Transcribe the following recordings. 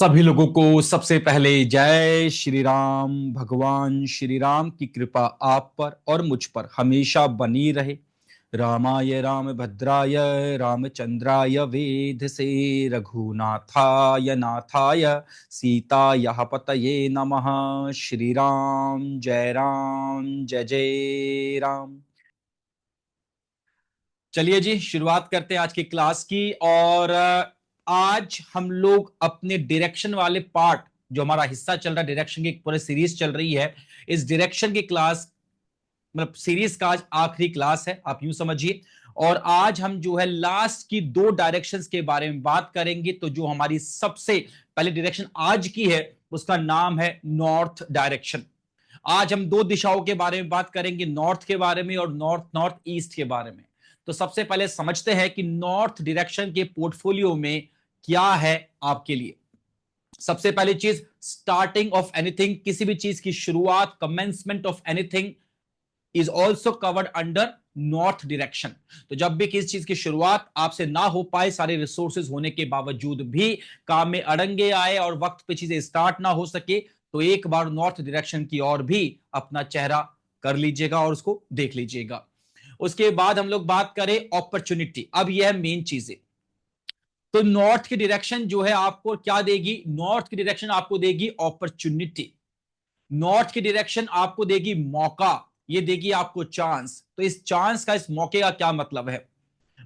सभी लोगों को सबसे पहले जय श्री राम। भगवान श्री राम की कृपा आप पर और मुझ पर हमेशा बनी रहे। रामाय रामभद्राय रामचंद्राय वेधसे रघुनाथाय नाथाय सीताय पतये नमः। श्री राम जय जय राम। चलिए जी, शुरुआत करते हैं आज की क्लास की। और आज हम लोग अपने डायरेक्शन वाले पार्ट, जो हमारा हिस्सा चल रहा है, डायरेक्शन की एक पूरी सीरीज चल रही है। इस डायरेक्शन की क्लास, मतलब सीरीज का आज आखिरी क्लास है, आप यूं समझिए। और आज हम जो है लास्ट की दो डायरेक्शंस के बारे में बात करेंगे। तो जो हमारी सबसे पहले डायरेक्शन आज की है उसका नाम है नॉर्थ डायरेक्शन। आज हम दो दिशाओं के बारे में बात करेंगे, नॉर्थ के बारे में और नॉर्थ नॉर्थ ईस्ट के बारे में। तो सबसे पहले समझते हैं कि नॉर्थ डायरेक्शन के पोर्टफोलियो में क्या है आपके लिए। सबसे पहली चीज, स्टार्टिंग ऑफ एनीथिंग, किसी भी चीज की शुरुआत, commencement of anything is also covered under north direction. तो जब भी किसी चीज की शुरुआत आपसे ना हो पाए, सारे रिसोर्सेज होने के बावजूद भी काम में अड़ंगे आए और वक्त पे चीजें स्टार्ट ना हो सके, तो एक बार नॉर्थ डायरेक्शन की ओर भी अपना चेहरा कर लीजिएगा और उसको देख लीजिएगा। उसके बाद हम लोग बात करें अपॉर्चुनिटी। अब यह मेन चीज है। तो नॉर्थ की डायरेक्शन जो है आपको क्या देगी? नॉर्थ की डायरेक्शन आपको देगी अपॉर्चुनिटी। नॉर्थ की डायरेक्शन आपको देगी मौका, ये देगी आपको चांस। तो इस चांस का, इस मौके का क्या मतलब है?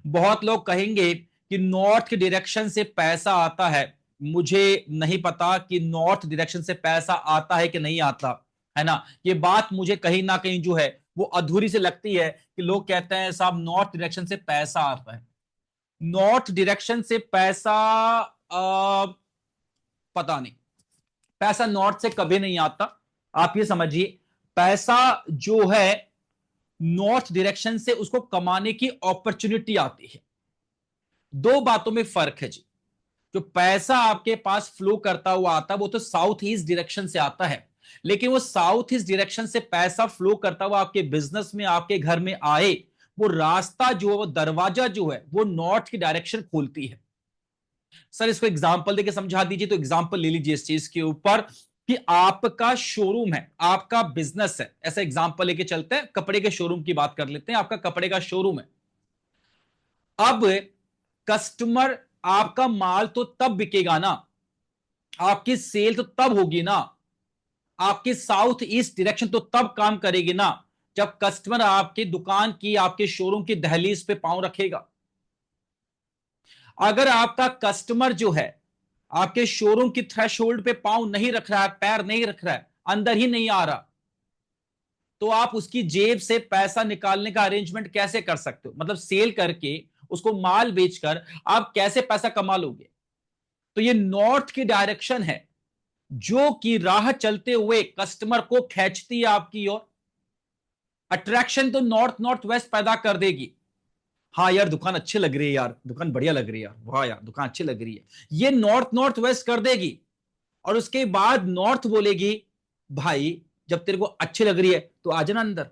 बहुत लोग कहेंगे कि नॉर्थ की डायरेक्शन से पैसा आता है। मुझे नहीं पता कि नॉर्थ डायरेक्शन से पैसा आता है कि नहीं आता, है ना। ये बात मुझे कहीं ना कहीं जो है वो अधूरी से लगती है कि लोग कहते हैं साहब नॉर्थ डायरेक्शन से पैसा आता है। नॉर्थ डायरेक्शन से पैसा पता नहीं, पैसा नॉर्थ से कभी नहीं आता। आप ये समझिए, पैसा जो है नॉर्थ डायरेक्शन से उसको कमाने की अपॉर्चुनिटी आती है। दो बातों में फर्क है जी। जो पैसा आपके पास फ्लो करता हुआ आता है वो तो साउथ ईस्ट डायरेक्शन से आता है, लेकिन वो साउथ ईस्ट डायरेक्शन से पैसा फ्लो करता हुआ आपके बिजनेस में, आपके घर में आए, वो रास्ता जो है, वो दरवाजा जो है, वो नॉर्थ की डायरेक्शन खोलती है। सर इसको एग्जांपल देके समझा दीजिए। तो एग्जांपल ले लीजिए इस चीज के ऊपर कि आपका शोरूम है, आपका बिजनेस है। ऐसा एग्जांपल लेके चलते हैं, कपड़े के शोरूम की बात कर लेते हैं। आपका कपड़े का शोरूम है। अब कस्टमर, आपका माल तो तब बिकेगा ना, आपकी सेल तो तब होगी ना, आपकी साउथ ईस्ट डायरेक्शन तो तब काम करेगी ना जब कस्टमर आपकी दुकान की, आपके शोरूम की दहलीज पे पांव रखेगा। अगर आपका कस्टमर जो है आपके शोरूम की थ्रेशोल्ड पे पांव नहीं रख रहा है, पैर नहीं रख रहा है, अंदर ही नहीं आ रहा, तो आप उसकी जेब से पैसा निकालने का अरेंजमेंट कैसे कर सकते हो? मतलब सेल करके, उसको माल बेचकर आप कैसे पैसा कमा लोगे? तो ये नॉर्थ की डायरेक्शन है जो कि राह चलते हुए कस्टमर को खींचती है आपकी ओर। अट्रैक्शन तो नॉर्थ नॉर्थ वेस्ट पैदा कर देगी। हाँ यार दुकान अच्छी लग रही है, यार दुकान बढ़िया लग रही है, यार वाह यार दुकान अच्छी लग रही है, ये नॉर्थ नॉर्थ वेस्ट कर देगी। और उसके बाद नॉर्थ बोलेगी भाई जब तेरे को अच्छी लग रही है तो आ जाना अंदर।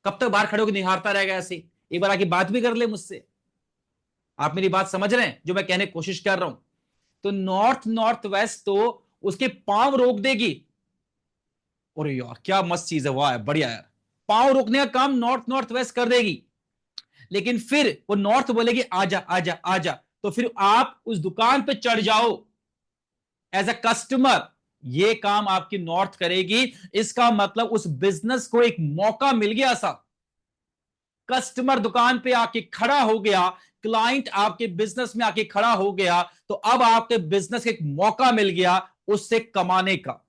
कब तक बाहर खड़े होकर निहारता रहेगा ऐसे? एक बार आके बात भी कर ले मुझसे। आप मेरी बात समझ रहे हैं जो मैं कहने की कोशिश कर रहा हूं? तो नॉर्थ नॉर्थ वेस्ट तो उसके पांव रोक देगी। अरे यार क्या मस्त चीज है, वाह बढ़िया यार। पांव रोकने का काम नॉर्थ नॉर्थ वेस्ट कर देगी। लेकिन फिर वो नॉर्थ बोलेगी आजा आजा आजा, तो फिर आप उस दुकान पे चढ़ जाओ एज अ कस्टमर। ये काम आपकी नॉर्थ करेगी। इसका मतलब उस बिजनेस को एक मौका मिल गया सा। कस्टमर दुकान पे आके खड़ा हो गया, क्लाइंट आपके बिजनेस में आके खड़ा हो गया, तो अब आपके बिजनेस एक मौका मिल गया उससे कमाने का।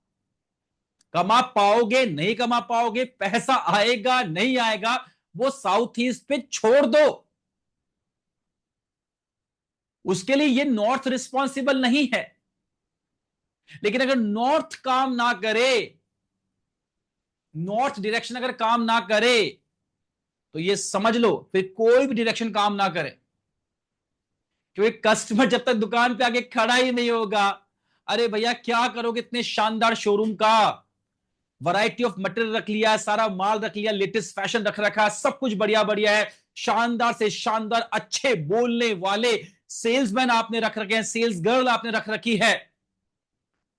कमा पाओगे नहीं कमा पाओगे, पैसा आएगा नहीं आएगा, वो साउथ ईस्ट पे छोड़ दो। उसके लिए ये नॉर्थ रिस्पॉन्सिबल नहीं है। लेकिन अगर नॉर्थ काम ना करे, नॉर्थ डायरेक्शन अगर काम ना करे, तो ये समझ लो फिर कोई भी डायरेक्शन काम ना करे। क्योंकि कस्टमर जब तक दुकान पे आके खड़ा ही नहीं होगा, अरे भैया क्या करोगे इतने शानदार शोरूम का, वैरायटी ऑफ मटेरियल रख लिया है, सारा माल रख लिया, लेटेस्ट फैशन रख रखा है, सब कुछ बढ़िया बढ़िया है, शानदार से शानदार अच्छे बोलने वाले सेल्समैन आपने रख रखे हैं, सेल्स गर्ल आपने रख रखी है,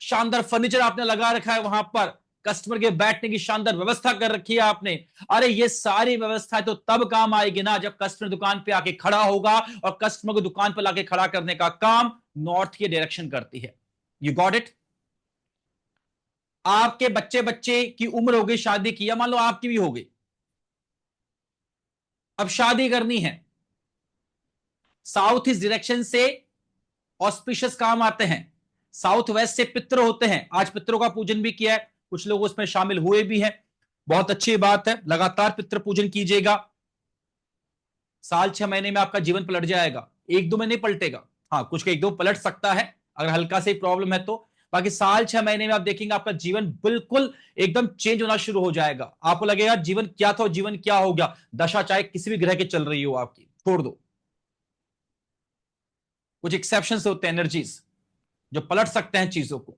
शानदार फर्नीचर आपने लगा रखा है, वहां पर कस्टमर के बैठने की शानदार व्यवस्था कर रखी है आपने। अरे ये सारी व्यवस्था तो तब काम आएगी ना जब कस्टमर दुकान पे आके खड़ा होगा, और कस्टमर को दुकान पर लाके खड़ा करने का काम नॉर्थ की डायरेक्शन करती है। You got it. आपके बच्चे बच्चे की उम्र हो गई शादी की, या मान लो आपकी भी हो गई, अब शादी करनी है, साउथ ईस्ट डायरेक्शन से ऑस्पिशियस काम आते हैं, साउथ वेस्ट से पितृ होते हैं। आज पितरों का पूजन भी किया है, कुछ लोग उसमें शामिल हुए भी हैं, बहुत अच्छी बात है, लगातार पितृ पूजन कीजिएगा। साल 6 महीने में आपका जीवन पलट जाएगा, एक दो में नहीं पलटेगा, हाँ कुछ एक दो पलट सकता है अगर हल्का से प्रॉब्लम है तो, बाकी साल 6 महीने में आप देखेंगे आपका जीवन बिल्कुल एकदम चेंज होना शुरू हो जाएगा। आपको लगेगा जीवन क्या था, जीवन क्या हो गया। दशा चाहे किसी भी ग्रह की चल रही हो आपकी, छोड़ दो। कुछ एक्सेप्शंस होते हैं, एनर्जीज जो पलट सकते हैं चीजों को।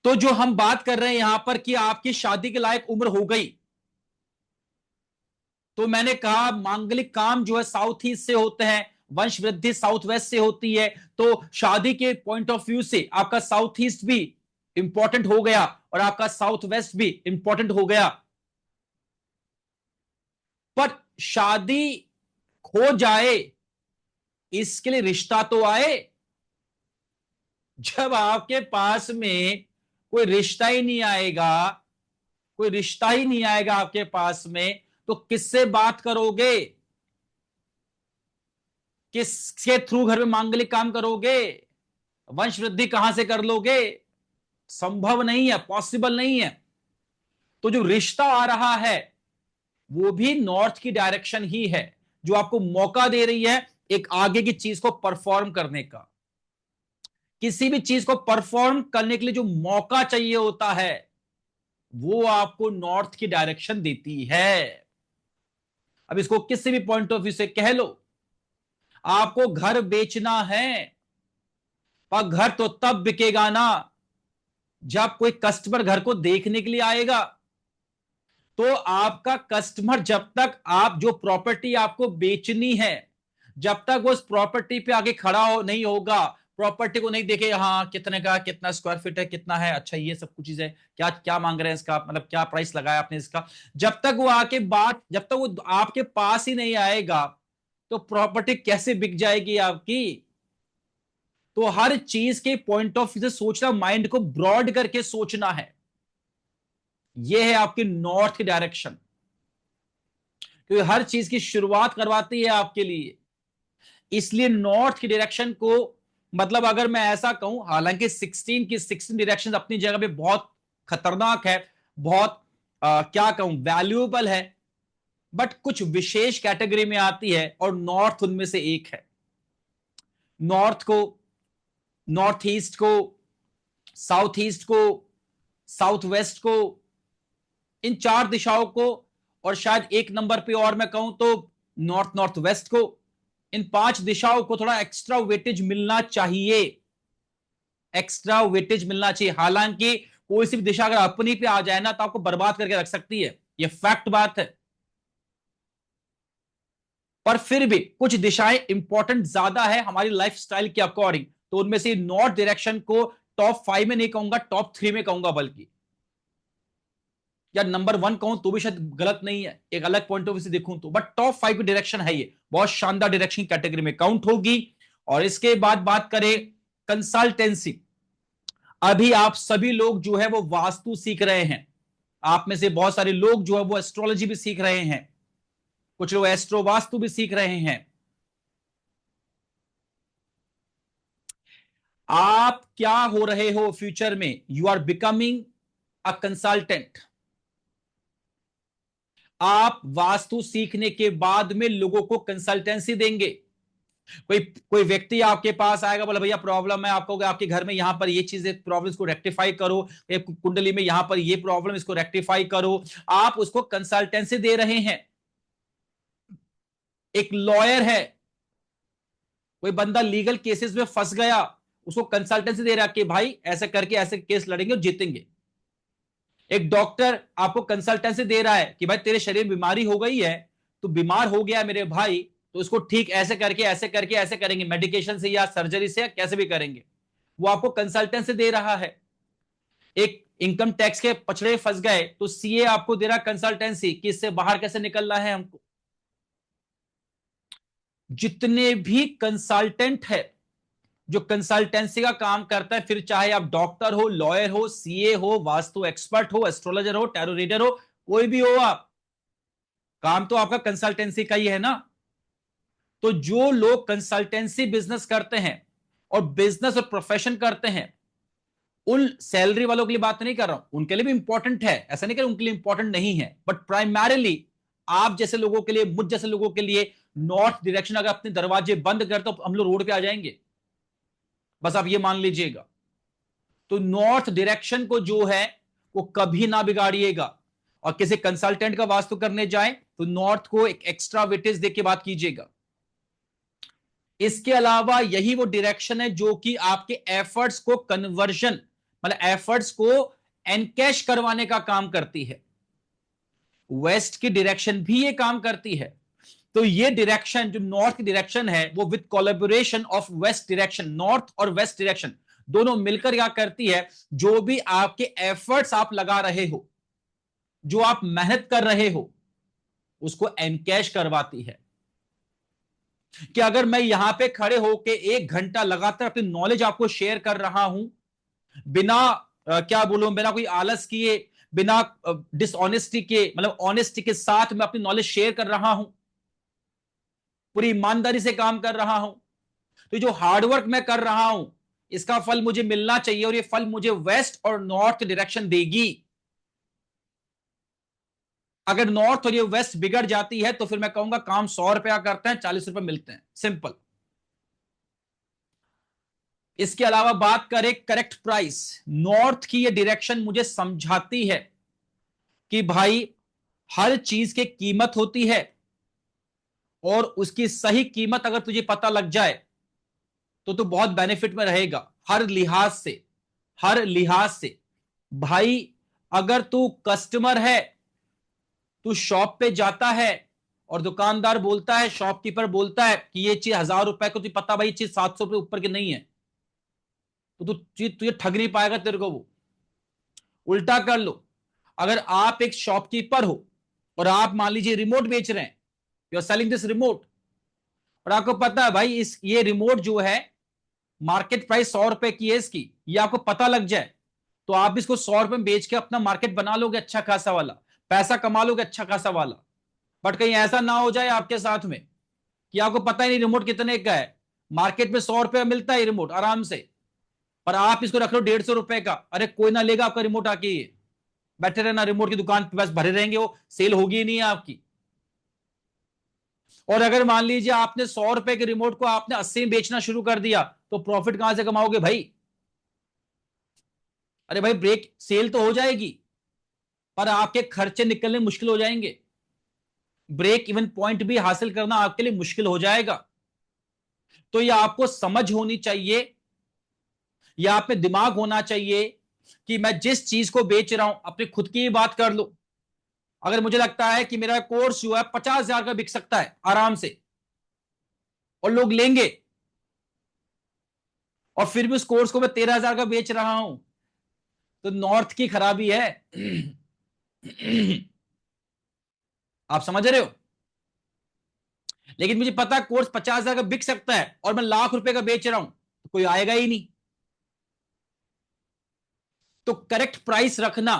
तो जो हम बात कर रहे हैं यहां पर कि आपकी शादी के लायक उम्र हो गई, तो मैंने कहा मांगलिक काम जो है साउथ ईस्ट से होते हैं, वंश वृद्धि साउथ वेस्ट से होती है, तो शादी के पॉइंट ऑफ व्यू से आपका साउथ ईस्ट भी इंपॉर्टेंट हो गया और आपका साउथ वेस्ट भी इंपॉर्टेंट हो गया। पर शादी हो जाए इसके लिए रिश्ता तो आए। जब आपके पास में कोई रिश्ता ही नहीं आएगा, कोई रिश्ता ही नहीं आएगा आपके पास में, तो किससे बात करोगे, किसके थ्रू घर में मांगलिक काम करोगे, वंश वृद्धि कहां से कर लोगे, संभव नहीं है, पॉसिबल नहीं है। तो जो रिश्ता आ रहा है वो भी नॉर्थ की डायरेक्शन ही है, जो आपको मौका दे रही है एक आगे की चीज को परफॉर्म करने का। किसी भी चीज को परफॉर्म करने के लिए जो मौका चाहिए होता है वो आपको नॉर्थ की डायरेक्शन देती है। अब इसको किसी भी पॉइंट ऑफ व्यू से कह लो, आपको घर बेचना है, पर घर तो तब बिकेगा ना जब कोई कस्टमर घर को देखने के लिए आएगा। तो आपका कस्टमर, जब तक आप जो प्रॉपर्टी आपको बेचनी है, जब तक वो उस प्रॉपर्टी पे आगे खड़ा नहीं होगा, प्रॉपर्टी को नहीं देखे, हाँ कितने का, कितना स्क्वायर फीट है, कितना है, अच्छा ये सब कुछ चीज है, क्या क्या मांग रहे हैं इसका, मतलब क्या प्राइस लगाया आपने इसका, जब तक वो आके बात, जब तक वो आपके पास ही नहीं आएगा तो प्रॉपर्टी कैसे बिक जाएगी आपकी। तो हर चीज के पॉइंट ऑफ व्यू से सोचना, माइंड को ब्रॉड करके सोचना है, यह है आपकी नॉर्थ की डायरेक्शन, क्योंकि हर चीज की शुरुआत करवाती है आपके लिए। इसलिए नॉर्थ की डायरेक्शन को, मतलब अगर मैं ऐसा कहूं, हालांकि 16 डायरेक्शन अपनी जगह पे बहुत खतरनाक है, बहुत क्या कहूं, वैल्यूएबल है, बट कुछ विशेष कैटेगरी में आती है और नॉर्थ उनमें से एक है। नॉर्थ को, नॉर्थ ईस्ट को, साउथ ईस्ट को, साउथ वेस्ट को, इन चार दिशाओं को, और शायद एक नंबर पे और मैं कहूं तो नॉर्थ नॉर्थ वेस्ट को, इन 5 दिशाओं को थोड़ा एक्स्ट्रा वेटेज मिलना चाहिए, एक्स्ट्रा वेटेज मिलना चाहिए। हालांकि कोई सी भी दिशा अगर अपनी पे आ जाए ना तो आपको बर्बाद करके रख सकती है, यह फैक्ट बात है। पर फिर भी कुछ दिशाएं इंपॉर्टेंट ज्यादा है हमारी लाइफस्टाइल के अकॉर्डिंग, तो उनमें से नॉर्थ डायरेक्शन को टॉप 5 में नहीं कहूंगा, टॉप 3 में कहूंगा, बल्कि या नंबर 1 कहूं तो भी शायद गलत नहीं है, एक अलग पॉइंट ऑफ व्यू से देखूं तो, बट टॉप 5 की डायरेक्शन है, ये बहुत शानदार डायरेक्शन कैटेगरी में काउंट होगी। और इसके बाद बात करें कंसल्टेंसी। अभी आप सभी लोग जो है वो वास्तु सीख रहे हैं, आप में से बहुत सारे लोग जो है वो एस्ट्रोलॉजी भी सीख रहे हैं, कुछ लोग एस्ट्रो वास्तु भी सीख रहे हैं। आप क्या हो रहे हो फ्यूचर में, you are becoming a consultant. आप वास्तु सीखने के बाद में लोगों को कंसल्टेंसी देंगे। कोई कोई व्यक्ति आपके पास आएगा, बोला भैया प्रॉब्लम है, आपको आपके घर में यहां पर ये चीजें प्रॉब्लम्स को रेक्टिफाई करो, कुंडली में यहां पर ये प्रॉब्लम, इसको रेक्टिफाई करो, आप उसको कंसल्टेंसी दे रहे हैं। एक लॉयर है, कोई बंदा लीगल केसेस में फंस गया, उसको कंसल्टेंसी दे रहा है कि भाई ऐसे करके ऐसे केस लड़ेंगे और जीतेंगे। एक डॉक्टर आपको कंसल्टेंसी दे रहा है कि भाई तेरे शरीर में बीमारी हो गई है, तो बीमार हो गया मेरे भाई, तो उसको ठीक ऐसे करके ऐसे करके ऐसे करेंगे, मेडिकेशन से या सर्जरी से या कैसे भी करेंगे, वो आपको कंसल्टेंसी दे रहा है। एक इनकम टैक्स के पछड़े फंस गए तो सीए आपको दे रहा कंसल्टेंसी कि इससे बाहर कैसे निकलना है हमको। जितने भी कंसल्टेंट है जो कंसल्टेंसी का काम करता है, फिर चाहे आप डॉक्टर हो, लॉयर हो, सीए हो, वास्तु एक्सपर्ट हो, एस्ट्रोलॉजर हो, टैरो रीडर हो, कोई भी हो आप, काम तो आपका कंसल्टेंसी का ही है ना। तो जो लोग कंसल्टेंसी बिजनेस करते हैं और बिजनेस और प्रोफेशन करते हैं, उन सैलरी वालों के लिए बात नहीं कर रहा हूं, उनके लिए भी इंपॉर्टेंट है, ऐसा नहीं कि उनके लिए इंपॉर्टेंट नहीं है, बट प्राइमरीली आप जैसे लोगों के लिए, मुझ जैसे लोगों के लिए, नॉर्थ डायरेक्शन अगर अपने दरवाजे बंद कर तो हम लोग रोड पे आ जाएंगे, बस आप ये मान लीजिएगा। तो नॉर्थ डायरेक्शन को जो है वो कभी ना बिगाड़िएगा, और किसी कंसल्टेंट का वास्तु करने जाए तो नॉर्थ को एक एक्स्ट्रा वेटेज देके बात कीजिएगा। इसके अलावा यही वो डायरेक्शन है जो कि आपके एफर्ट्स को कन्वर्जन, मतलब एफर्ट्स को एनकैश करवाने का काम करती है। वेस्ट की डायरेक्शन भी ये काम करती है। तो ये डायरेक्शन जो नॉर्थ की डायरेक्शन है वो with collaboration of west direction, north और वेस्ट डायरेक्शन दोनों मिलकर क्या करती है, जो भी आपके एफर्ट्स आप लगा रहे हो, जो आप मेहनत कर रहे हो, उसको एनकैश करवाती है। कि अगर मैं यहां पे खड़े होके 1 घंटा लगातार अपनी नॉलेज आपको शेयर कर रहा हूं, बिना क्या बोलूं, बिना कोई आलस किए, बिना डिसऑनेस्टी के, मतलब ऑनेस्टी के साथ मैं अपनी नॉलेज शेयर कर रहा हूं, पूरी ईमानदारी से काम कर रहा हूं, तो जो हार्डवर्क मैं कर रहा हूं इसका फल मुझे मिलना चाहिए, और ये फल मुझे वेस्ट और नॉर्थ डायरेक्शन देगी। अगर नॉर्थ और ये वेस्ट बिगड़ जाती है तो फिर मैं कहूंगा काम 100 रुपया करते हैं, 40 रुपए मिलते हैं, सिंपल। इसके अलावा बात करें करेक्ट प्राइस, नॉर्थ की ये डायरेक्शन मुझे समझाती है कि भाई हर चीज की कीमत होती है, और उसकी सही कीमत अगर तुझे पता लग जाए तो तू बहुत बेनिफिट में रहेगा, हर लिहाज से, हर लिहाज से। भाई अगर तू कस्टमर है, तू शॉप पे जाता है और दुकानदार बोलता है, शॉपकीपर बोलता है कि ये चीज 1000 रुपए को, तुझे पता भाई ये चीज 700 रुपए ऊपर की नहीं है, तो तू तुझे ठग नहीं पाएगा तेरे को वो। उल्टा कर लो, अगर आप एक शॉपकीपर हो और आप मान लीजिए रिमोट बेच रहे हैं, you are selling this remote, और आपको पता है भाई इस ये रिमोट जो है मार्केट प्राइस 100 रुपए की है इसकी, ये आपको पता लग जाए तो आप इसको 100 रुपए में बेच के अपना मार्केट बना लोगे अच्छा खासा वाला, पैसा कमा लोगे अच्छा खासा वाला। बट कहीं ऐसा ना हो जाए आपके साथ में कि आपको पता ही नहीं रिमोट कितने का है, मार्केट में 100 रुपए मिलता है रिमोट आराम से, पर आप इसको रख लो 150 रुपए का, अरे कोई ना लेगा आपका रिमोट आके, ये बैठे रहना रिमोट की दुकान पे, बस भरे रहेंगे, वो सेल होगी ही नहीं है आपकी। और अगर मान लीजिए आपने 100 रुपए के रिमोट को आपने 80 में बेचना शुरू कर दिया, तो प्रॉफिट कहां से कमाओगे भाई? अरे भाई ब्रेक सेल तो हो जाएगी, पर आपके खर्चे निकलने मुश्किल हो जाएंगे, ब्रेक इवन पॉइंट भी हासिल करना आपके लिए मुश्किल हो जाएगा। तो ये आपको समझ होनी चाहिए, या आप में दिमाग होना चाहिए कि मैं जिस चीज को बेच रहा हूं, अपनी खुद की ही बात कर लो, अगर मुझे लगता है कि मेरा कोर्स जो है 50,000 का बिक सकता है आराम से, और लोग लेंगे, और फिर भी उस कोर्स को मैं 13,000 का बेच रहा हूं, तो नॉर्थ की खराबी है। आप समझ रहे हो? लेकिन मुझे पता है कोर्स 50,000 का बिक सकता है और मैं लाख रुपए का बेच रहा हूं, तो कोई आएगा ही नहीं। तो करेक्ट प्राइस रखना,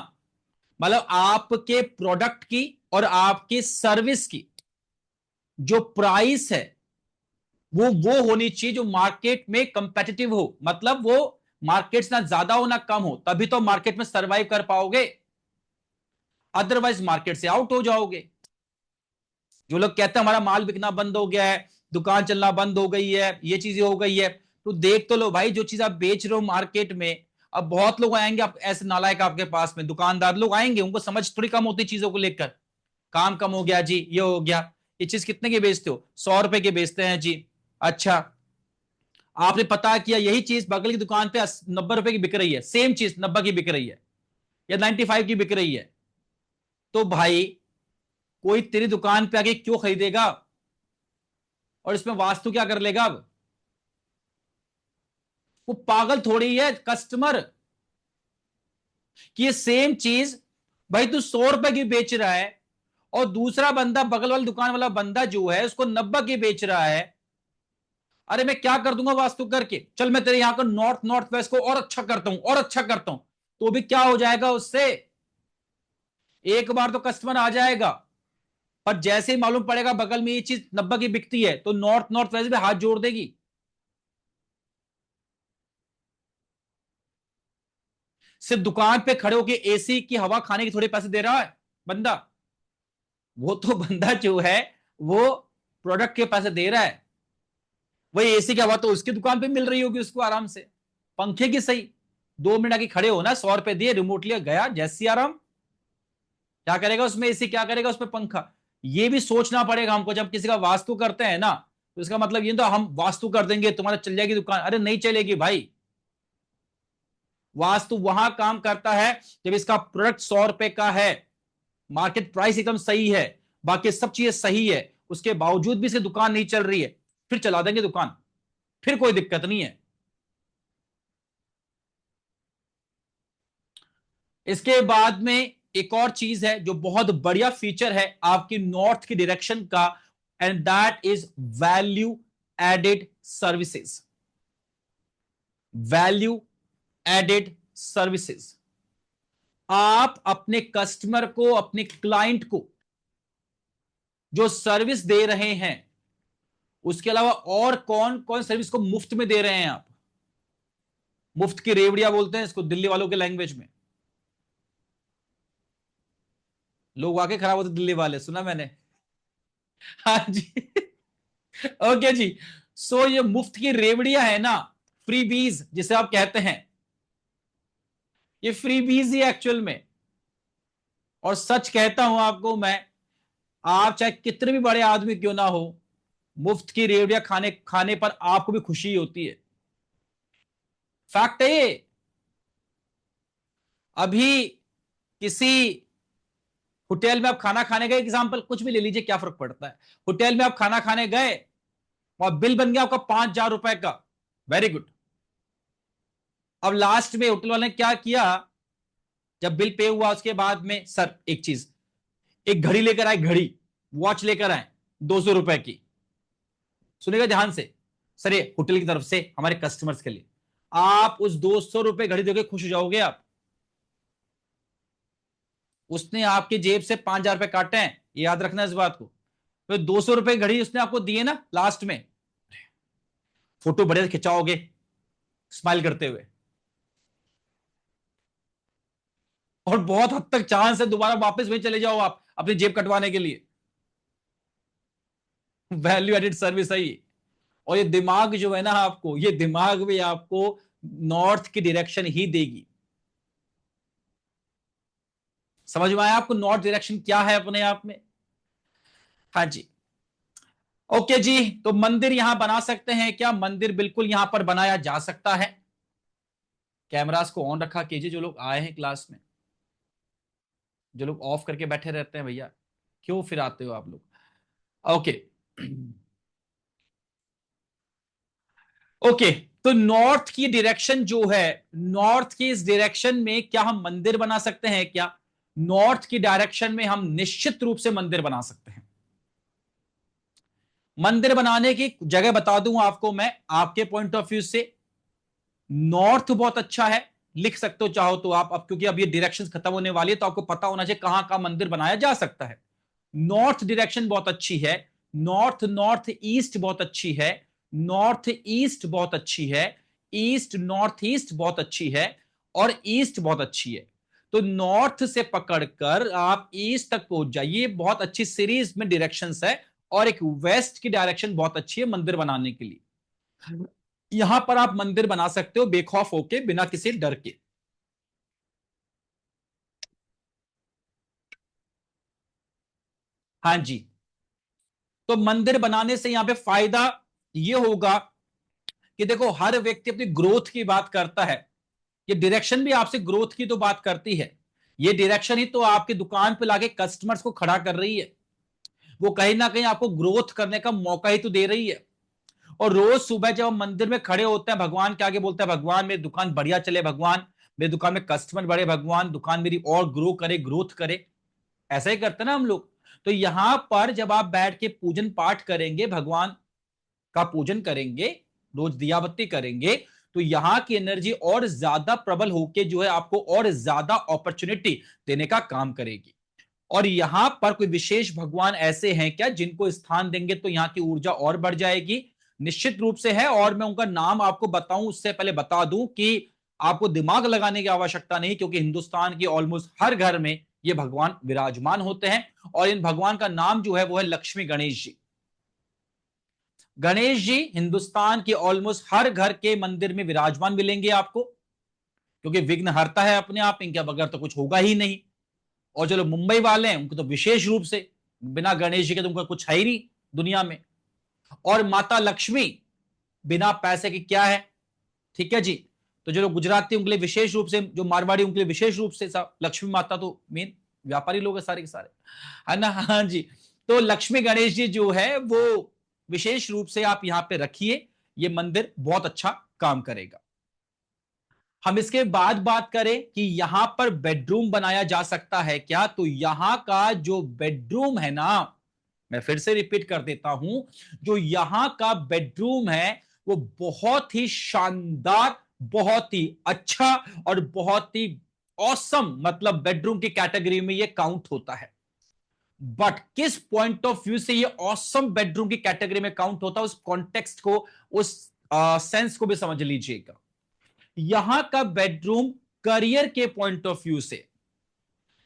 मतलब आपके प्रोडक्ट की और आपकी सर्विस की जो प्राइस है वो होनी चाहिए जो मार्केट में कंपेटिटिव हो, मतलब वो मार्केट से ना ज्यादा हो ना कम हो, तभी तो मार्केट में सरवाइव कर पाओगे, अदरवाइज मार्केट से आउट हो जाओगे। जो लोग कहते हैं हमारा माल बिकना बंद हो गया है, दुकान चलना बंद हो गई है, ये चीजें हो गई है, तो देख तो लो भाई जो चीज आप बेच रहे हो मार्केट में, अब बहुत लोग आएंगे आप ऐसे नालायक आपके पास में, दुकानदार लोग आएंगे, उनको समझ थोड़ी कम होती चीजों को लेकर, काम कम हो गया जी, ये हो गया, ये चीज कितने की बेचते हो, 100 रुपए की बेचते हैं जी। अच्छा, आपने पता किया यही चीज बगल की दुकान पे 90 रुपए की बिक रही है, सेम चीज 90 की बिक रही है या 95 की बिक रही है, तो भाई कोई तेरी दुकान पे आके क्यों खरीदेगा? और इसमें वास्तु क्या कर लेगा? अब वो पागल थोड़ी है कस्टमर कि ये सेम चीज भाई तू 100 रुपए की बेच रहा है और दूसरा बंदा बगल वाली दुकान वाला बंदा जो है उसको 90 की बेच रहा है। अरे मैं क्या कर दूंगा वास्तु करके, चल मैं तेरे यहां का नॉर्थ नॉर्थ वेस्ट को और अच्छा करता हूं और अच्छा करता हूं, तो भी क्या हो जाएगा उससे? एक बार तो कस्टमर आ जाएगा, पर जैसे ही मालूम पड़ेगा बगल में ये चीज 90 की बिकती है तो नॉर्थ नॉर्थ वेस्ट भी हाथ जोड़ देगी। सिर्फ दुकान पे खड़े होके एसी की हवा खाने के थोड़े पैसे दे रहा है बंदा, वो तो बंदा जो है वो प्रोडक्ट के पैसे दे रहा है। वही एसी की हवा तो उसकी दुकान पे मिल रही होगी उसको आराम से, पंखे की सही। 2 मिनट आके खड़े हो ना, 100 रुपए दिए, रिमोट लिया, गया, जैसी आराम। क्या करेगा उसमें एसी, क्या करेगा उसमें पंखा? ये भी सोचना पड़ेगा हमको जब किसी का वास्तु करते हैं ना, तो इसका मतलब ये तो हम वास्तु कर देंगे तुम्हारा चल जाएगी दुकान, अरे नहीं चलेगी भाई। वास्तु वहां काम करता है जब इसका प्रोडक्ट 100 रुपए का है, मार्केट प्राइस एकदम सही है, बाकी सब चीजें सही है, उसके बावजूद भी इसकी दुकान नहीं चल रही है, फिर चला देंगे दुकान, फिर कोई दिक्कत नहीं है। इसके बाद में एक और चीज है जो बहुत बढ़िया फीचर है आपकी नॉर्थ की डायरेक्शन का, and that is value added services. Value added services, आप अपने कस्टमर को, अपने क्लाइंट को जो सर्विस दे रहे हैं, उसके अलावा और कौन कौन सर्विस को मुफ्त में दे रहे हैं आप? मुफ्त की रेवड़िया बोलते हैं इसको दिल्ली वालों के लैंग्वेज में। लोग आके खराब होते दिल्ली वाले, सुना मैंने। हाँ जी। ओके जी। सो ये मुफ्त की रेवड़िया है ना, फ्री बीज जिसे आप कहते हैं, ये फ्री बीज ही एक्चुअल में। और सच कहता हूं आपको मैं, आप चाहे कितने भी बड़े आदमी क्यों ना हो, मुफ्त की रेवड़िया खाने खाने पर आपको भी खुशी होती है। फैक्ट है ये। अभी किसी होटल में आप खाना खाने गए, एग्जांपल कुछ भी ले लीजिए, क्या फर्क पड़ता है, होटल में आप खाना खाने गए और बिल बन गया आपका 5,000 रुपए का, वेरी गुड। अब लास्ट में होटल वाले ने क्या किया, जब बिल पे हुआ उसके बाद में, सर एक चीज, एक घड़ी लेकर आए, घड़ी वॉच लेकर आए 200 रुपए की। सुनेगा ध्यान से, सर ये होटल की तरफ से हमारे कस्टमर्स के लिए, आप उस 200 रुपए घड़ी देकर खुश हो जाओगे आप? उसने आपकी जेब से 5,000 रुपए काटे हैं, ये याद रखना इस बात को। तो 200 रुपए घड़ी उसने आपको दिए ना लास्ट में, फोटो बढ़िया से खिंचाओगे स्माइल करते हुए, और बहुत हद तक चांस है दोबारा वापस वहीं चले जाओ आप अपनी जेब कटवाने के लिए। वैल्यू एडेड सर्विस है ये। और ये दिमाग जो है ना आपको, ये दिमाग भी आपको नॉर्थ की डायरेक्शन ही देगी। समझ में आया आपको नॉर्थ डायरेक्शन क्या है अपने आप में? हाँ जी। ओके जी, तो मंदिर यहां बना सकते हैं क्या? मंदिर बिल्कुल यहां पर बनाया जा सकता है। कैमरास को ऑन रखा कीजिए जो लोग आए हैं क्लास में, जो लोग ऑफ करके बैठे रहते हैं भैया, क्यों फिर आते हो आप लोग? ओके। ओके, तो नॉर्थ की डायरेक्शन जो है, नॉर्थ की इस डायरेक्शन में क्या हम मंदिर बना सकते हैं क्या? नॉर्थ की डायरेक्शन में हम निश्चित रूप से मंदिर बना सकते हैं। मंदिर बनाने की जगह बता दूं आपको मैं, आपके पॉइंट ऑफ व्यू से नॉर्थ बहुत अच्छा है, लिख सकते हो चाहो तो आप, अब क्योंकि अब ये डायरेक्शन खत्म होने वाली है तो आपको पता होना चाहिए कहां का मंदिर बनाया जा सकता है। नॉर्थ डायरेक्शन बहुत अच्छी है, नॉर्थ नॉर्थ ईस्ट बहुत अच्छी है, नॉर्थ ईस्ट बहुत अच्छी है, ईस्ट नॉर्थ ईस्ट बहुत अच्छी है, और ईस्ट बहुत अच्छी है। तो नॉर्थ से पकड़कर आप ईस्ट तक पहुंच जाइए, बहुत अच्छी सीरीज में डायरेक्शंस है। और एक वेस्ट की डायरेक्शन बहुत अच्छी है मंदिर बनाने के लिए, यहां पर आप मंदिर बना सकते हो बेखौफ होके, बिना किसी डर के। हाँ जी। तो मंदिर बनाने से यहां पे फायदा ये होगा कि देखो हर व्यक्ति अपनी ग्रोथ की बात करता है, ये डायरेक्शन भी आपसे ग्रोथ की तो बात करती है। ये डायरेक्शन ही तो आपकी दुकान पे लाके कस्टमर्स को खड़ा कर रही है। वो कहीं ना कहीं आपको ग्रोथ करने का मौका ही तो दे रही है। और रोज सुबह जब हम मंदिर में खड़े होते हैं, भगवान के आगे बोलते हैं, भगवान मेरी दुकान बढ़िया चले, भगवान मेरी दुकान में कस्टमर बढ़े, भगवान दुकान मेरी और ग्रो करे, ग्रोथ करे, ऐसा ही करते ना हम लोग। तो यहां पर जब आप बैठ के पूजन पाठ करेंगे, भगवान का पूजन करेंगे, रोज दिया बत्ती करेंगे, तो यहां की एनर्जी और ज्यादा प्रबल होके जो है आपको और ज्यादा अपॉर्चुनिटी देने का काम करेगी। और यहां पर कोई विशेष भगवान ऐसे हैं क्या जिनको स्थान देंगे तो यहां की ऊर्जा और बढ़ जाएगी? निश्चित रूप से है, और मैं उनका नाम आपको बताऊं उससे पहले बता दूं कि आपको दिमाग लगाने की आवश्यकता नहीं, क्योंकि हिंदुस्तान के ऑलमोस्ट हर घर में ये भगवान विराजमान होते हैं। और इन भगवान का नाम जो है वो है लक्ष्मी गणेश जी। गणेश जी हिंदुस्तान के ऑलमोस्ट हर घर के मंदिर में विराजमान मिलेंगे आपको, क्योंकि विघ्न हरता है अपने आप, इनके बगैर तो कुछ होगा ही नहीं। और जो लोग मुंबई वाले हैं उनको तो विशेष रूप से, बिना गणेश जी के तो उनका कुछ है ही नहीं दुनिया में। और माता लक्ष्मी बिना पैसे के क्या है, ठीक है जी। तो जो लोग गुजराती उनके लिए विशेष रूप से, जो मारवाड़ी उनके लिए विशेष रूप से, लक्ष्मी माता तो मेन व्यापारी लोग हैं सारे के सारे, है ना। हाँ जी। तो लक्ष्मी गणेश जी जो है वो विशेष रूप से आप यहां पे रखिए, ये मंदिर बहुत अच्छा काम करेगा। हम इसके बाद बात करें कि यहां पर बेडरूम बनाया जा सकता है क्या, तो यहां का जो बेडरूम है ना, मैं फिर से रिपीट कर देता हूं, जो यहां का बेडरूम है वो बहुत ही शानदार, बहुत ही अच्छा और बहुत ही ऑसम, मतलब बेडरूम की कैटेगरी में ये काउंट होता है। बट किस पॉइंट ऑफ व्यू से ये ऑसम बेडरूम की कैटेगरी में काउंट होता है, उस कॉन्टेक्स्ट को, उस सेंस को भी समझ लीजिएगा। यहां का बेडरूम करियर के पॉइंट ऑफ व्यू से,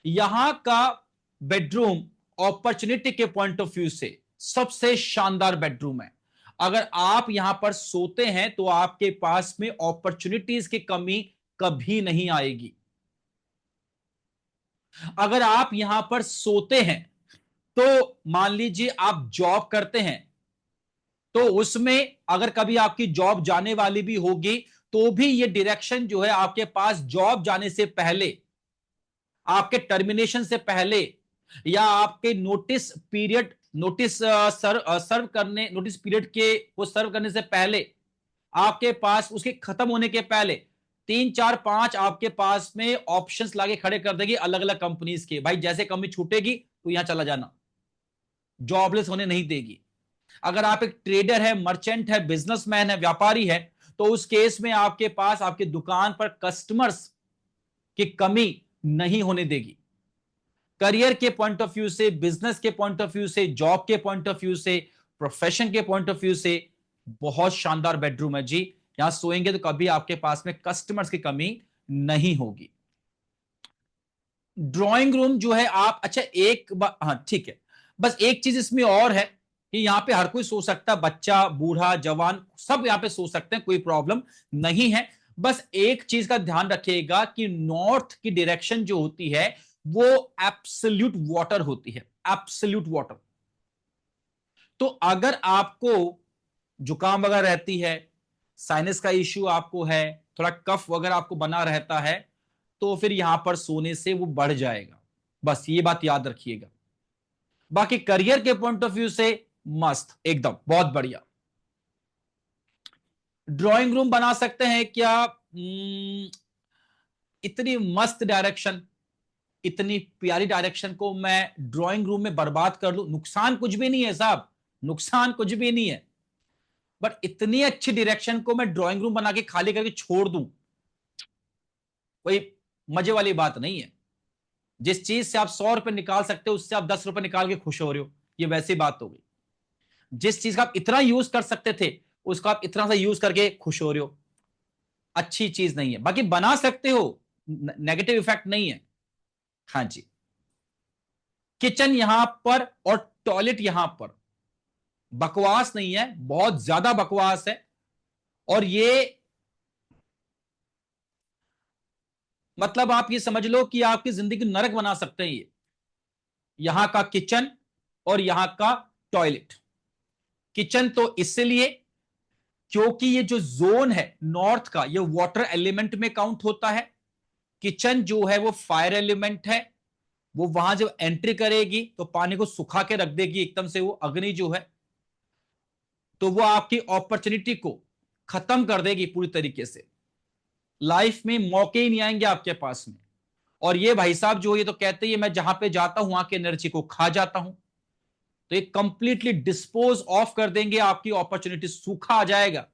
यहां का बेडरूम अपॉर्चुनिटी के पॉइंट ऑफ व्यू से सबसे शानदार बेडरूम है। अगर आप यहां पर सोते हैं तो आपके पास में अपॉर्चुनिटीज की कमी कभी नहीं आएगी। अगर आप यहां पर सोते हैं तो मान लीजिए आप जॉब करते हैं, तो उसमें अगर कभी आपकी जॉब जाने वाली भी होगी तो भी ये डायरेक्शन जो है आपके पास जॉब जाने से पहले, आपके टर्मिनेशन से पहले, या आपके नोटिस पीरियड, नोटिस सर्व करने, नोटिस पीरियड के वो सर्व करने से पहले, आपके पास उसके खत्म होने के पहले 3 4 5 आपके पास में ऑप्शंस लाके खड़े कर देगी अलग अलग कंपनीज के। भाई जैसे कंपनी छूटेगी तो यहां चला जाना, जॉबलेस होने नहीं देगी। अगर आप एक ट्रेडर है, मर्चेंट है, बिजनेसमैन है, व्यापारी है, तो उस केस में आपके पास आपकी दुकान पर कस्टमर्स की कमी नहीं होने देगी। करियर के पॉइंट ऑफ व्यू से, बिजनेस के पॉइंट ऑफ व्यू से, जॉब के पॉइंट ऑफ व्यू से, प्रोफेशन के पॉइंट ऑफ व्यू से बहुत शानदार बेडरूम है जी। यहां सोएंगे तो कभी आपके पास में कस्टमर्स की कमी नहीं होगी। ड्राइंग रूम जो है आप, अच्छा एक बात, हाँ ठीक है, बस एक चीज इसमें और है कि यहाँ पे हर कोई सो सकता है, बच्चा बूढ़ा जवान सब यहाँ पे सो सकते हैं, कोई प्रॉब्लम नहीं है। बस एक चीज का ध्यान रखिएगा कि नॉर्थ की डायरेक्शन जो होती है वो एब्सोल्यूट वाटर होती है, एब्सोल्यूट वाटर। तो अगर आपको जुकाम वगैरह रहती है, साइनस का इश्यू आपको है, थोड़ा कफ वगैरह आपको बना रहता है, तो फिर यहां पर सोने से वो बढ़ जाएगा। बस ये बात याद रखिएगा। बाकी करियर के पॉइंट ऑफ व्यू से मस्त, एकदम बहुत बढ़िया। ड्राइंग रूम बना सकते हैं क्या? इतनी मस्त डायरेक्शन, इतनी प्यारी डायरेक्शन को मैं ड्राइंग रूम में बर्बाद कर लूं? नुकसान कुछ भी नहीं है साहब, नुकसान कुछ भी नहीं है। बट इतनी अच्छी डायरेक्शन को मैं ड्राइंग रूम बना के खाली करके छोड़ दूं, कोई मजे वाली बात नहीं है। जिस चीज से आप 100 रुपए निकाल सकते हो उससे आप 10 रुपए निकाल के खुश हो रहे हो, ये वैसी बात हो गई। जिस चीज का आप इतना यूज कर सकते थे उसका आप इतना सा यूज करके खुश हो रहे हो, अच्छी चीज नहीं है। बाकी बना सकते हो, नेगेटिव इफेक्ट नहीं है। हाँ जी। किचन यहां पर और टॉयलेट यहां पर बकवास नहीं है, बहुत ज्यादा बकवास है। और ये मतलब आप ये समझ लो कि आपकी जिंदगी नरक बना सकते हैं ये, यहां का किचन और यहां का टॉयलेट। किचन तो इसलिए क्योंकि ये जो जोन है नॉर्थ का, ये वाटर एलिमेंट में काउंट होता है। किचन जो है वो फायर एलिमेंट है, वो वहां जब एंट्री करेगी तो पानी को सुखा के रख देगी एकदम से, वो अग्नि जो है, तो वो आपकी अपॉर्चुनिटी को खत्म कर देगी पूरी तरीके से। लाइफ में मौके ही नहीं आएंगे आपके पास में। और ये भाई साहब जो ये तो कहते ही मैं जहां पे जाता हूं वहां की एनर्जी को खा जाता हूं, तो ये कंप्लीटली डिस्पोज ऑफ कर देंगे आपकी अपॉर्चुनिटी, सूखा आ जाएगा।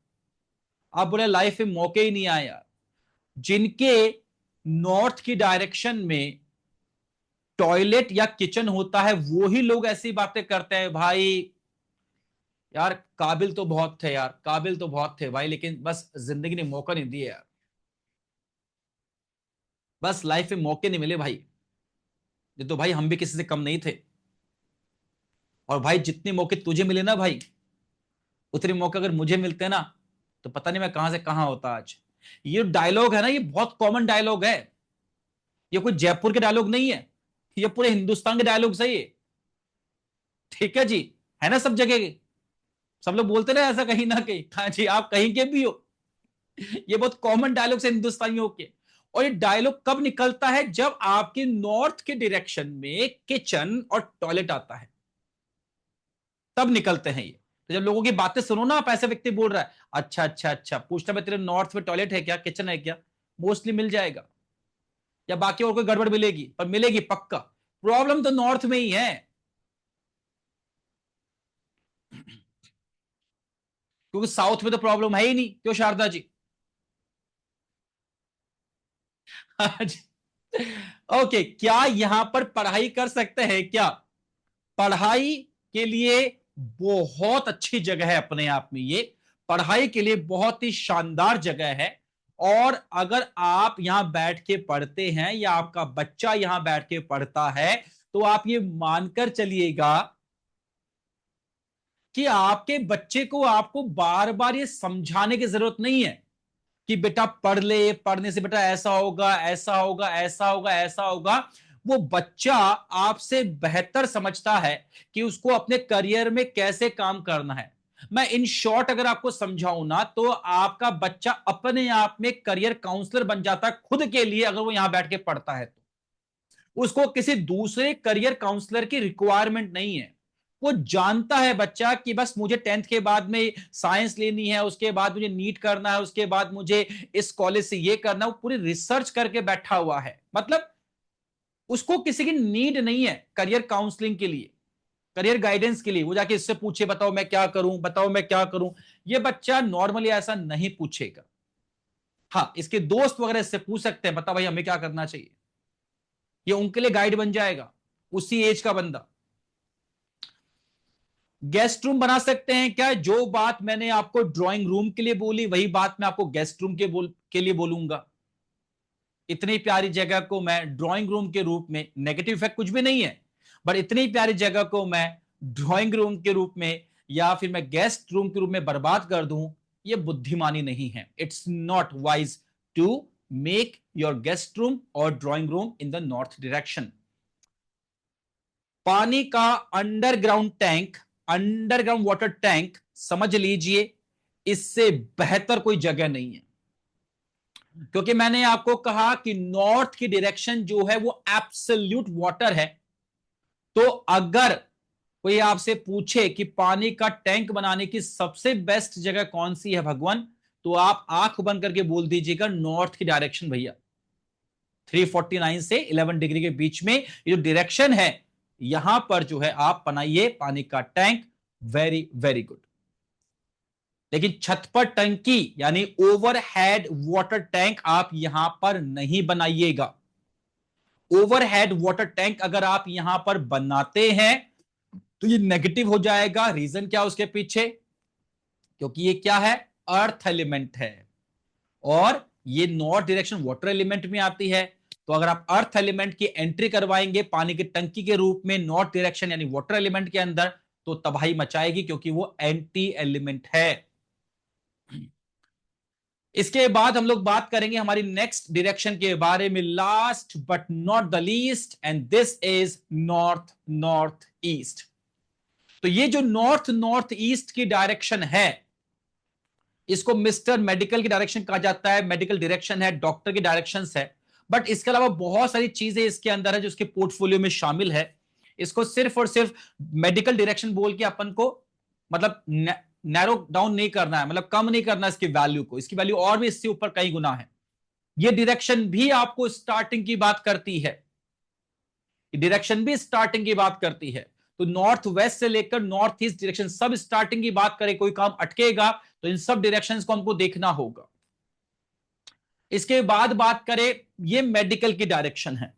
आप बोले लाइफ में मौके ही नहीं आए यार। जिनके नॉर्थ की डायरेक्शन में टॉयलेट या किचन होता है वो ही लोग ऐसी बातें करते हैं भाई। यार काबिल तो बहुत थे यार, काबिल तो बहुत थे भाई, लेकिन बस जिंदगी ने मौका नहीं दिया यार। बस लाइफ में मौके नहीं मिले भाई। ये तो भाई हम भी किसी से कम नहीं थे। और भाई जितने मौके तुझे मिले ना भाई, उतने मौके अगर मुझे मिलते ना, तो पता नहीं मैं कहां से कहां होता आज। ये डायलॉग है ना, ये बहुत कॉमन डायलॉग है। ये कोई जयपुर के डायलॉग नहीं है, ये पूरे हिंदुस्तान के डायलॉग सही है। ठीक है जी, है ना सब जगह के। सब लोग बोलते ना ऐसा कहीं ना कहीं, हाँ जी आप कहीं के भी हो। ये बहुत कॉमन डायलॉग है हिंदुस्तानियों के। और ये डायलॉग कब निकलता है? जब आपके नॉर्थ के डायरेक्शन में किचन और टॉयलेट आता है, तब निकलते हैं ये। तो जब लोगों की बातें सुनो ना, आप ऐसे व्यक्ति बोल रहा है, अच्छा अच्छा अच्छा, पूछना मैं तेरे नॉर्थ में टॉयलेट है क्या, किचन है क्या? मोस्टली मिल जाएगा, या बाकी और कोई गड़बड़ मिलेगी, पर मिलेगी पक्का। प्रॉब्लम तो नॉर्थ में ही है। क्योंकि साउथ में तो प्रॉब्लम है ही नहीं, क्यों शारदा जी? हाँ जी। ओके, क्या यहां पर पढ़ाई कर सकते हैं क्या? पढ़ाई के लिए बहुत अच्छी जगह है अपने आप में ये। पढ़ाई के लिए बहुत ही शानदार जगह है। और अगर आप यहां बैठ के पढ़ते हैं या आपका बच्चा यहां बैठ के पढ़ता है, तो आप ये मानकर चलिएगा कि आपके बच्चे को आपको बार बार ये समझाने की जरूरत नहीं है कि बेटा पढ़ ले, पढ़ने से बेटा ऐसा होगा, ऐसा होगा, ऐसा होगा, ऐसा होगा। वो बच्चा आपसे बेहतर समझता है कि उसको अपने करियर में कैसे काम करना है। मैं इन शॉर्ट अगर आपको समझाऊं ना, तो आपका बच्चा अपने आप में करियर काउंसलर बन जाता है खुद के लिए, अगर वो यहां बैठ के पढ़ता है तो। उसको किसी दूसरे करियर काउंसलर की रिक्वायरमेंट नहीं है। वो जानता है बच्चा कि बस मुझे 10th के बाद में साइंस लेनी है, उसके बाद मुझे नीट करना है, उसके बाद मुझे इस कॉलेज से ये करना है। वो पूरी रिसर्च करके बैठा हुआ है। मतलब उसको किसी की नीड नहीं है करियर काउंसलिंग के लिए, करियर गाइडेंस के लिए। वो जाके इससे पूछे बताओ मैं क्या करूं, बताओ मैं क्या करूं। ये बच्चा नॉर्मली ऐसा नहीं पूछेगा। हाँ, इसके दोस्त वगैरह इससे पूछ सकते हैं, बता भाई हमें क्या करना चाहिए। ये उनके लिए गाइड बन जाएगा, उसी एज का बंदा। गेस्ट रूम बना सकते हैं क्या? जो बात मैंने आपको ड्राइंग रूम के लिए बोली, वही बात मैं आपको गेस्ट रूम के लिए बोलूंगा। इतनी प्यारी जगह को मैं ड्राइंग रूम के रूप में, नेगेटिव इफेक्ट कुछ भी नहीं है, बट इतनी प्यारी जगह को मैं ड्राइंग रूम के रूप में या फिर मैं गेस्ट रूम के रूप में बर्बाद कर दूं, ये बुद्धिमानी नहीं है। It's not wise to make your guest room और drawing room in the north direction. पानी का underground tank, underground water tank, समझ लीजिए इससे बेहतर कोई जगह नहीं है। क्योंकि मैंने आपको कहा कि नॉर्थ की डायरेक्शन जो है वो एब्सोल्यूट वाटर है। तो अगर कोई आपसे पूछे कि पानी का टैंक बनाने की सबसे बेस्ट जगह कौन सी है भगवान, तो आप आंख बंद करके बोल दीजिएगा नॉर्थ की डायरेक्शन भैया। 349 से 11 डिग्री के बीच में ये जो डायरेक्शन है, यहां पर जो है आप बनाइए पानी का टैंक। Very very good. लेकिन छत पर टंकी यानी ओवरहेड वाटर टैंक आप यहां पर नहीं बनाइएगा। ओवरहेड वाटर टैंक अगर आप यहां पर बनाते हैं तो ये नेगेटिव हो जाएगा। रीजन क्या उसके पीछे? क्योंकि ये क्या है? अर्थ एलिमेंट है, और ये नॉर्थ डायरेक्शन वाटर एलिमेंट में आती है। तो अगर आप अर्थ एलिमेंट की एंट्री करवाएंगे पानी की टंकी के रूप में नॉर्थ डायरेक्शन यानी वाटर एलिमेंट के अंदर, तो तबाही मचाएगी, क्योंकि वो एंटी एलिमेंट है। इसके बाद हम लोग बात करेंगे हमारी नेक्स्ट डायरेक्शन के बारे में, last but not the least, and this is north north east. तो ये जो नॉर्थ नॉर्थ ईस्ट की डायरेक्शन है, इसको मिस्टर मेडिकल की डायरेक्शन कहा जाता है। मेडिकल डायरेक्शन है, डॉक्टर की डायरेक्शन है। बट इसके अलावा बहुत सारी चीजें इसके अंदर है जो उसके पोर्टफोलियो में शामिल है। इसको सिर्फ और सिर्फ मेडिकल डायरेक्शन बोल के अपन को मतलब नैरो डाउन नहीं करना है, मतलब कम नहीं करना इसकी वैल्यू को, इसकी वैल्यू और भी इससे ऊपर कई गुना है। ये डायरेक्शन भी आपको स्टार्टिंग की बात करती है, डायरेक्शन भी स्टार्टिंग की बात करती है। तो नॉर्थ वेस्ट से लेकर नॉर्थ ईस्ट डायरेक्शन सब स्टार्टिंग की बात करें, कोई काम अटकेगा तो इन सब डायरेक्शंस को हमको देखना होगा। इसके बाद बात करें, ये मेडिकल की डायरेक्शन है।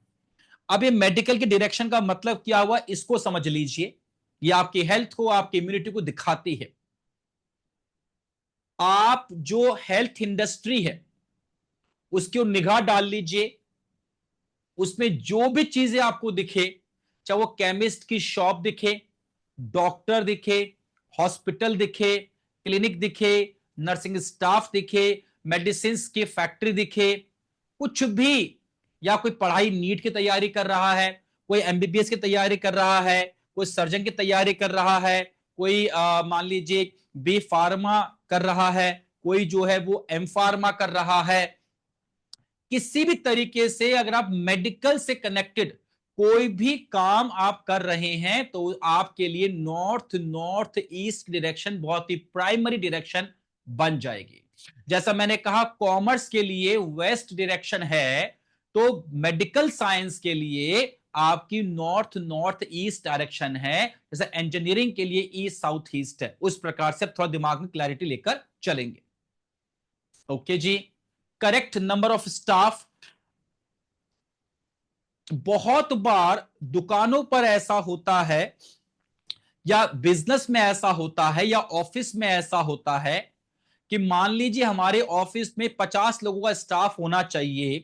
अब ये मेडिकल की डायरेक्शन का मतलब क्या हुआ, इसको समझ लीजिए। ये आपकी हेल्थ को, आपकी इम्यूनिटी को दिखाती है। आप जो हेल्थ इंडस्ट्री है उसकी ओर निगाह डाल लीजिए, उसमें जो भी चीजें आपको दिखे, चाहे वो केमिस्ट की शॉप दिखे, डॉक्टर दिखे, हॉस्पिटल दिखे, क्लिनिक दिखे, नर्सिंग स्टाफ दिखे, मेडिसिन की फैक्ट्री दिखे, कुछ भी, या कोई पढ़ाई नीट की तैयारी कर रहा है, कोई एमबीबीएस की तैयारी कर रहा है, कोई सर्जन की तैयारी कर रहा है, कोई मान लीजिए बी फार्मा कर रहा है, कोई जो है वो एम फार्मा कर रहा है। किसी भी तरीके से अगर आप मेडिकल से कनेक्टेड कोई भी काम आप कर रहे हैं तो आपके लिए नॉर्थ नॉर्थ ईस्ट डायरेक्शन बहुत ही प्राइमरी डायरेक्शन बन जाएगी। जैसा मैंने कहा कॉमर्स के लिए वेस्ट डायरेक्शन है, तो मेडिकल साइंस के लिए आपकी नॉर्थ नॉर्थ ईस्ट डायरेक्शन है, जैसे इंजीनियरिंग के लिए ईस्ट साउथ ईस्ट है। उस प्रकार से थोड़ा दिमाग में क्लैरिटी लेकर चलेंगे। ओके जी। करेक्ट नंबर ऑफ स्टाफ, बहुत बार दुकानों पर ऐसा होता है या बिजनेस में ऐसा होता है या ऑफिस में ऐसा होता है कि मान लीजिए हमारे ऑफिस में 50 लोगों का स्टाफ होना चाहिए,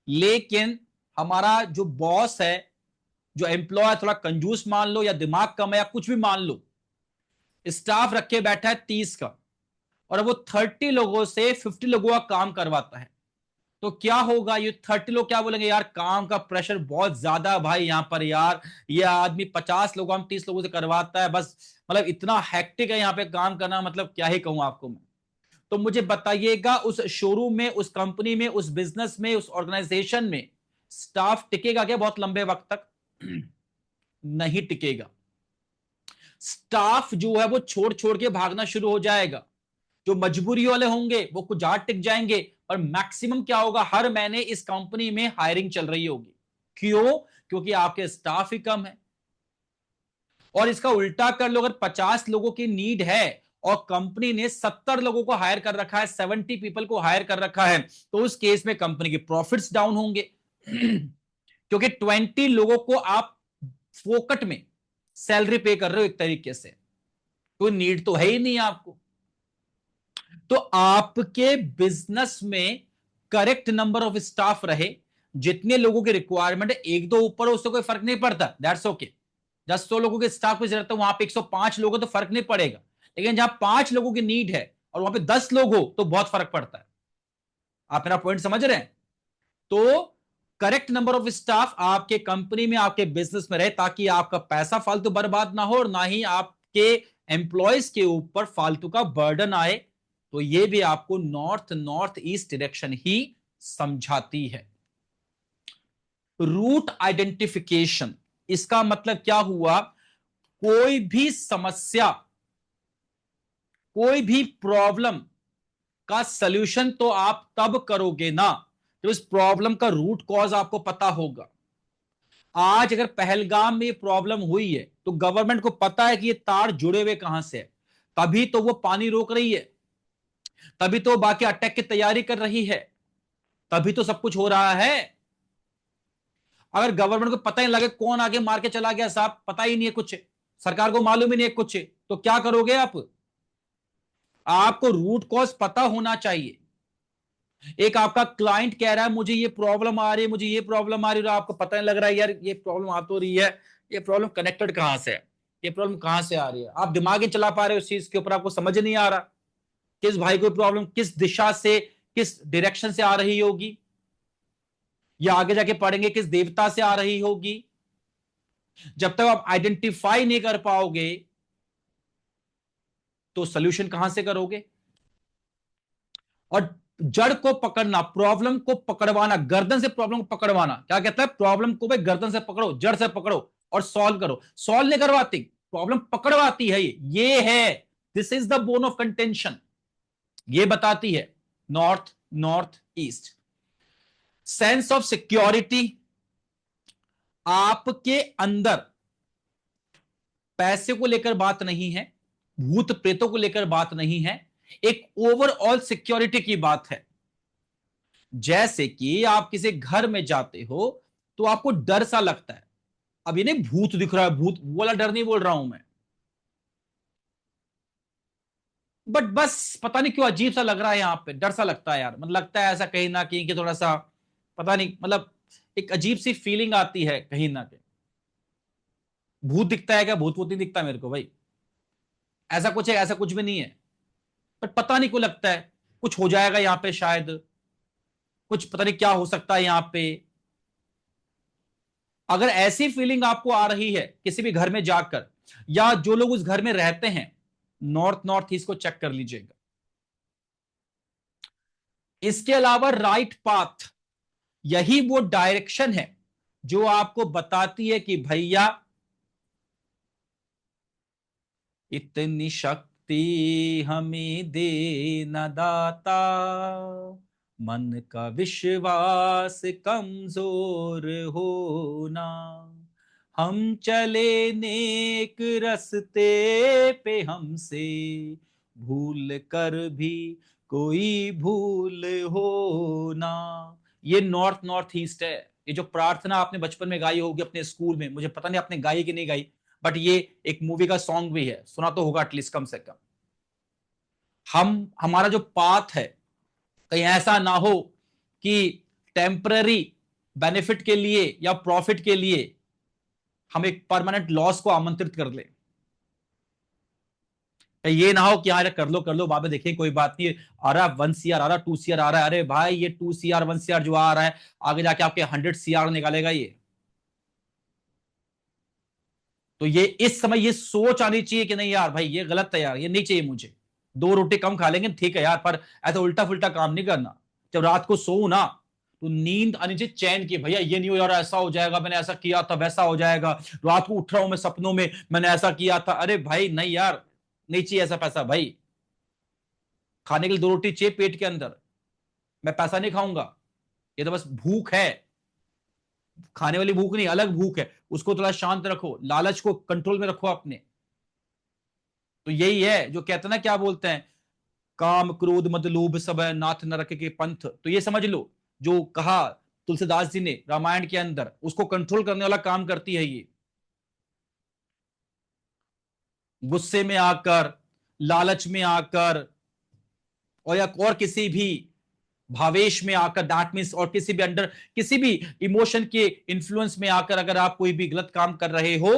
लेकिन हमारा जो बॉस है, जो एम्प्लॉय थोड़ा कंजूस मान लो या दिमाग कम है या कुछ भी मान लो, स्टाफ रखे बैठा है 30 का और वो 30 लोगों से 50 लोगों का काम करवाता है। तो क्या होगा, ये 30 लोग क्या बोलेंगे, यार काम का प्रेशर बहुत ज्यादा है भाई यहाँ पर, यार ये आदमी 50 लोगों हम 30 लोगों से करवाता है, बस मतलब इतना हेक्टिक है यहाँ पे काम करना, मतलब क्या ही कहूं आपको मैं। तो मुझे बताइएगा उस शोरूम में, उस कंपनी में, उस बिजनेस में, उस ऑर्गेनाइजेशन में स्टाफ टिकेगा क्या बहुत लंबे वक्त तक? नहीं टिकेगा। स्टाफ जो है वो छोड़ छोड़ के भागना शुरू हो जाएगा। जो मजबूरी वाले होंगे वो कुछ ज्यादा टिक जाएंगे, और मैक्सिमम क्या होगा, हर महीने इस कंपनी में हायरिंग चल रही होगी। क्यों? क्योंकि आपके स्टाफ ही कम है। और इसका उल्टा कर लो, अगर 50 लोगों की नीड है और कंपनी ने 70 लोगों को हायर कर रखा है, 70 पीपल को हायर कर रखा है, तो उस केस में कंपनी के प्रॉफिट्स डाउन होंगे। क्योंकि 20 लोगों को आप फोकट में सैलरी पे कर रहे हो एक तरीके से, कोई नीड तो है ही नहीं आपको। तो आपके बिजनेस में करेक्ट नंबर ऑफ स्टाफ रहे, जितने लोगों की रिक्वायरमेंट है, एक दो ऊपर हो उससे कोई फर्क नहीं पड़ता, दैट्स ओके। 100 लोगों के स्टाफ की जरूरत है, वहां पे 105 लोगों तो फर्क नहीं पड़ेगा। लेकिन जहां 5 लोगों की नीड है और वहां पे 10 लोग हो तो बहुत फर्क पड़ता है। आप मेरा पॉइंट समझ रहे हैं? तो करेक्ट नंबर ऑफ स्टाफ आपके कंपनी में, आपके बिजनेस में रहे, ताकि आपका पैसा फालतू बर्बाद ना हो और ना ही आपके एम्प्लॉयज के ऊपर फालतू का बर्डन आए। तो ये भी आपको नॉर्थ नॉर्थ ईस्ट डायरेक्शन ही समझाती है। रूट आइडेंटिफिकेशन, इसका मतलब क्या हुआ, कोई भी समस्या, कोई भी प्रॉब्लम का सलूशन तो आप तब करोगे ना जब इस प्रॉब्लम का रूट कॉज आपको पता होगा। आज अगर पहलगाम में ये प्रॉब्लम हुई है तो गवर्नमेंट को पता है कि ये तार जुड़े हुए कहां से है, तभी तो वो पानी रोक रही है, तभी तो बाकी अटैक की तैयारी कर रही है, तभी तो सब कुछ हो रहा है। अगर गवर्नमेंट को पता ही लगे कौन आगे मार के चला गया, साहब पता ही नहीं है कुछ, सरकार को मालूम ही नहीं है कुछ, तो क्या करोगे आप? आपको रूट कॉज पता होना चाहिए। एक आपका क्लाइंट कह रहा है मुझे ये प्रॉब्लम आ रही है, मुझे ये प्रॉब्लम आ रही है, और आपको पता नहीं लग रहा है यार ये प्रॉब्लम आ तो रही है, ये प्रॉब्लम कनेक्टेड कहां से है, ये प्रॉब्लम कहां से आ रही है, आप दिमाग ही चला पा रहे हो उस चीज के ऊपर, आपको समझ नहीं आ रहा किस भाई को प्रॉब्लम किस दिशा से, किस डायरेक्शन से आ रही होगी, या आगे जाके पढ़ेंगे किस देवता से आ रही होगी। जब तक आप आइडेंटिफाई नहीं कर पाओगे तो सोल्यूशन कहां से करोगे? और जड़ को पकड़ना, प्रॉब्लम को पकड़वाना, गर्दन से प्रॉब्लम को पकड़वाना। क्या कहता है? प्रॉब्लम को भाई गर्दन से पकड़ो, जड़ से पकड़ो और सॉल्व करो। सॉल्व नहीं करवाती, प्रॉब्लम पकड़वाती है। ये है, this is the bone of contention. ये बताती है north north east. Sense of security, आपके अंदर पैसे को लेकर बात नहीं है, भूत प्रेतों को लेकर बात नहीं है, एक ओवरऑल सिक्योरिटी की बात है। जैसे कि आप किसी घर में जाते हो तो आपको डर सा लगता है। अब ये नहीं भूत दिख रहा है, भूत वाला डर नहीं बोल रहा हूं मैं, बट बस पता नहीं क्यों अजीब सा लग रहा है, यहां पे डर सा लगता है यार। मतलब लगता है ऐसा कहीं ना कहीं कि थोड़ा सा, पता नहीं, मतलब एक अजीब सी फीलिंग आती है कहीं ना कहीं। भूत दिखता है क्या? भूत भूत नहीं दिखता मेरे को भाई, ऐसा कुछ है, ऐसा कुछ भी नहीं है। पर पता नहीं क्यों लगता है कुछ हो जाएगा यहां पे, शायद कुछ पता नहीं क्या हो सकता है यहां पे। अगर ऐसी फीलिंग आपको आ रही है किसी भी घर में जाकर, या जो लोग उस घर में रहते हैं, नॉर्थ नॉर्थ ईस्ट को चेक कर लीजिएगा। इसके अलावा राइट पाथ, यही वो डायरेक्शन है जो आपको बताती है कि भैया इतनी शक्ति हमें दे न दाता, मन का विश्वास कमजोर होना, हम चले नेक रस्ते पे, हमसे भूल कर भी कोई भूल हो ना। ये नॉर्थ नॉर्थ ईस्ट है। ये जो प्रार्थना आपने बचपन में गाई होगी अपने स्कूल में, मुझे पता नहीं आपने गाई कि नहीं गाई, बट ये एक मूवी का सॉन्ग भी है, सुना तो होगा एटलीस्ट कम से कम। हमारा जो पाथ है, कहीं ऐसा ना हो कि टेम्पररी बेनिफिट के लिए या प्रॉफिट के लिए हम एक परमानेंट लॉस को आमंत्रित कर ले। ये ना हो कि यार कर लो बाद में देखिए कोई बात नहीं, आ रहा 1 CR आ रहा 2 CR आ रहा है, अरे भाई ये 2 CR 1 CR जो आ रहा है आगे जाके आपके 100 CR निकालेगा ये। तो ये इस समय ये सोच आनी चाहिए कि नहीं यार भाई ये गलत है यार, ये नहीं चाहिए मुझे। 2 रोटी कम खा लेंगे ठीक है यार, पर ऐसा उल्टा फुल्टा काम नहीं करना। जब रात को सो ना तो नींद आनी चाहिए चैन की, भैया ये नहीं हो यार ऐसा हो जाएगा, मैंने ऐसा किया था वैसा हो जाएगा, रात को उठ रहा हूं मैं सपनों में मैंने ऐसा किया था, अरे भाई नहीं यार, नहीं चाहिए ऐसा पैसा भाई। खाने के लिए 2 रोटी चाहिए पेट के अंदर, मैं पैसा नहीं खाऊंगा। ये तो बस भूख है, खाने वाली भूख नहीं, अलग भूख है। उसको थोड़ा शांत रखो, लालच को कंट्रोल में रखो अपने। तो यही है जो कहते हैं ना, क्या बोलते हैं, काम क्रोध मद लोभ सब है, नाथ नरक के पंथ। तो ये समझ लो जो कहा तुलसीदास जी ने रामायण के अंदर, उसको कंट्रोल करने वाला काम करती है ये। गुस्से में आकर, लालच में आकर, और या और किसी भी भावेश में आकर, दैट मीन्स, और किसी भी अंडर किसी भी इमोशन के इन्फ्लुएंस में आकर अगर आप कोई भी गलत काम कर रहे हो,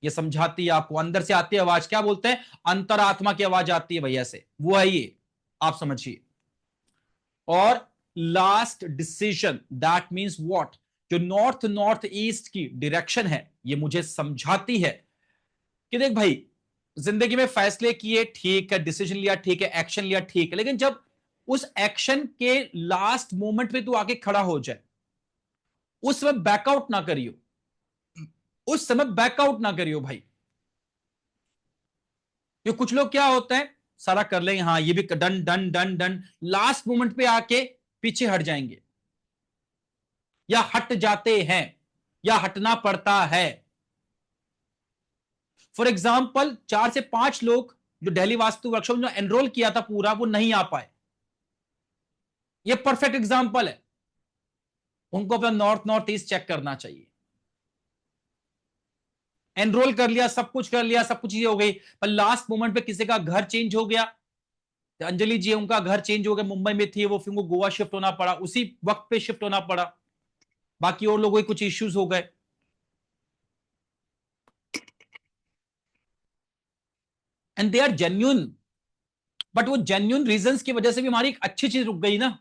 ये समझाती है आपको। अंदर से आती है आवाज, क्या बोलते हैं, अंतरात्मा की आवाज आती है भैया से, वो है ये, आप समझिए। और last decision, that means what, जो नॉर्थ नॉर्थ ईस्ट की डायरेक्शन है, ये मुझे समझाती है कि देख भाई, जिंदगी में फैसले किए ठीक है, डिसीजन लिया ठीक है, एक्शन लिया ठीक है, लेकिन जब उस एक्शन के लास्ट मोमेंट पे तू आके खड़ा हो जाए, उस समय बैकआउट ना करियो, उस समय बैकआउट ना करियो भाई। ये कुछ लोग क्या होता है, सारा कर लेंगे, हाँ ये भी done done done done, last moment पे आके पीछे हट जाएंगे, या हट जाते हैं, या हटना पड़ता है। फॉर एग्जाम्पल 4 से 5 लोग जो दिल्ली वास्तु वर्कशॉप जो एनरोल किया था पूरा, वो नहीं आ पाए। ये परफेक्ट एग्जाम्पल है। उनको अपना नॉर्थ नॉर्थ ईस्ट चेक करना चाहिए। एनरोल कर लिया, सब कुछ कर लिया, सब कुछ चीजें हो गई, पर लास्ट मोमेंट पे किसी का घर चेंज हो गया। अंजलि जी उनका घर चेंज हो गया, मुंबई में थी वो, फिर उनको गोवा शिफ्ट होना पड़ा, उसी वक्त पे शिफ्ट होना पड़ा। बाकी और लोगों के कुछ इश्यूज हो गए, and they are genuine, but वो जेन्यून रीजंस की वजह से भी हमारी एक अच्छी चीज रुक गई ना।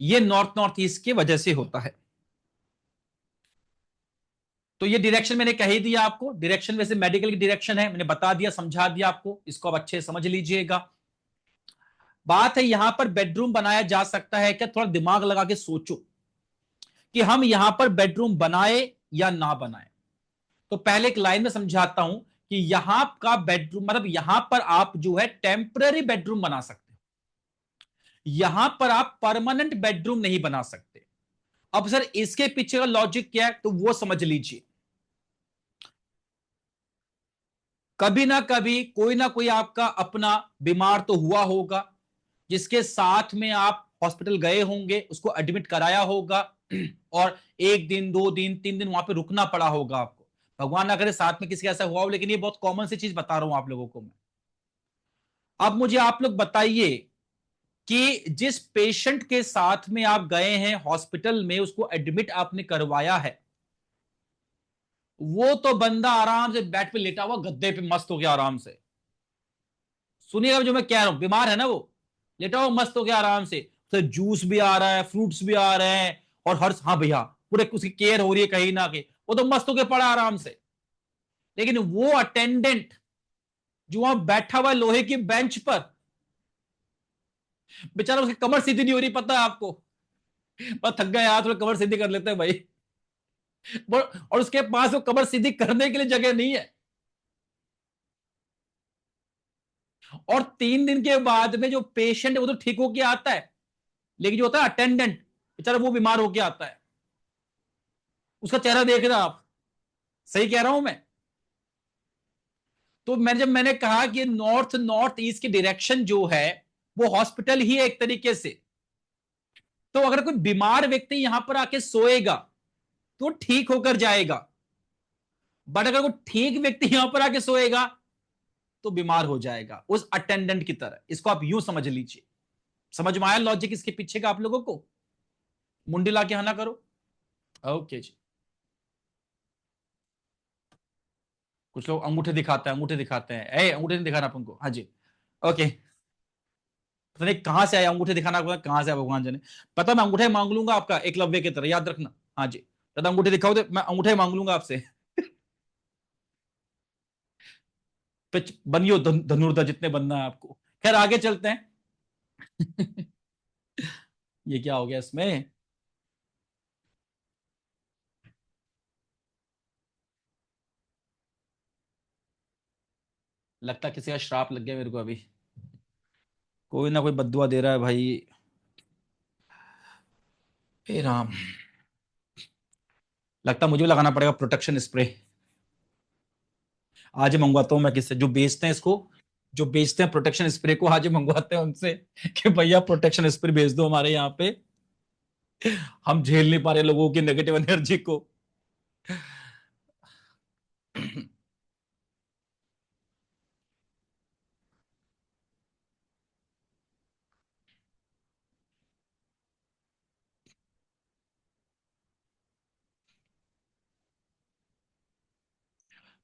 ये नॉर्थ नॉर्थ ईस्ट की वजह से होता है। तो ये डायरेक्शन मैंने कह ही दिया आपको, डायरेक्शन वैसे मेडिकल की डायरेक्शन है, मैंने बता दिया, समझा दिया आपको, इसको अब अच्छे से समझ लीजिएगा। बात है यहां पर बेडरूम बनाया जा सकता है क्या? थोड़ा दिमाग लगा के सोचो कि हम यहां पर बेडरूम बनाए या ना बनाए। तो पहले एक लाइन में समझाता हूं कि यहां का बेडरूम मतलब यहां पर आप जो है टेम्पररी बेडरूम बना सकते हो, यहां पर आप परमानेंट बेडरूम नहीं बना सकते। अब सर इसके पीछे का लॉजिक क्या है, तो वो समझ लीजिए। कभी ना कोई आपका अपना बीमार तो हुआ होगा, जिसके साथ में आप हॉस्पिटल गए होंगे, उसको एडमिट कराया होगा और 1 दिन 2 दिन 3 दिन वहां पे रुकना पड़ा होगा आपको। भगवान ना करे साथ में किसी का ऐसा हुआ हो, लेकिन ये बहुत कॉमन सी चीज बता रहा हूं आप लोगों को मैं। अब मुझे आप लोग बताइए कि जिस पेशेंट के साथ में आप गए हैं हॉस्पिटल में, उसको एडमिट आपने करवाया है, वो तो बंदा आराम से बेड पे लेटा हुआ गद्दे पे मस्त हो गया आराम से। सुनिएगा जो मैं कह रहा हूं, बीमार है ना वो, लेटा हुआ मस्त हो गया आराम से, तो जूस भी आ रहा है, फ्रूट्स भी आ रहे हैं, और हर हाँ भैया पूरे उसकी केयर हो रही है कहीं ना कहीं, वो तो मस्त होके पड़ा आराम से। लेकिन वो अटेंडेंट जो वहां बैठा हुआ है लोहे की बेंच पर, बेचारा उसकी कमर सीधी नहीं हो रही, पता है आपको? बस थक गए यार, थोड़ा कमर सीधी कर लेते हैं भाई। और उसके पास वो कमर सीधी करने के लिए जगह नहीं है। और 3 दिन के बाद में जो पेशेंट है वो तो ठीक होके आता है, लेकिन जो होता है अटेंडेंट बेचारा, वो बीमार होके आता है। उसका चेहरा देख रहे आप, सही कह रहा हूं मैं? तो मैंने कहा कि नॉर्थ नॉर्थ ईस्ट की डायरेक्शन जो है वो हॉस्पिटल ही है एक तरीके से। तो अगर कोई बीमार व्यक्ति यहां पर आके सोएगा तो ठीक होकर जाएगा, बट अगर कोई ठीक व्यक्ति यहां पर आके सोएगा तो बीमार हो जाएगा उस अटेंडेंट की तरह। इसको आप यूं समझ लीजिए। समझ में आया लॉजिक इसके पीछे का आप लोगों को? मुंडी लाके हना करो। ओके जी। कुछ लोग अंगूठे दिखाते हैं, अंगूठे दिखाते हैं, ए अंगूठे नहीं दिखाना अपन को। हाँ जी। ओके। पता नहीं कहां से आया अंगूठे दिखाना, कहां से आया भगवान जाने। पता, मैं अंगूठे मांग लूंगा आपका एकलव्य की तरह, याद रखना। हाँ जी। दादा अंगूठे दिखाओ, तो मैं अंगूठे मांग लूंगा आपसे। बनियो धनुर्धर जितने बनना है आपको। खैर आगे चलते हैं। ये क्या हो गया इसमें? लगता किसी का श्राप लग गया मेरे को अभी। कोई ना कोई बद्दुआ दे रहा है भाई। हे राम। लगता मुझे भी लगाना पड़ेगा प्रोटेक्शन स्प्रे। आज ही मंगवाता हूँ मैं किससे, जो बेचते हैं इसको, जो बेचते हैं प्रोटेक्शन स्प्रे को, आज ही मंगवाते हैं उनसे कि भैया प्रोटेक्शन स्प्रे भेज दो हमारे यहाँ पे, हम झेल नहीं पा रहे लोगों की नेगेटिव एनर्जी को।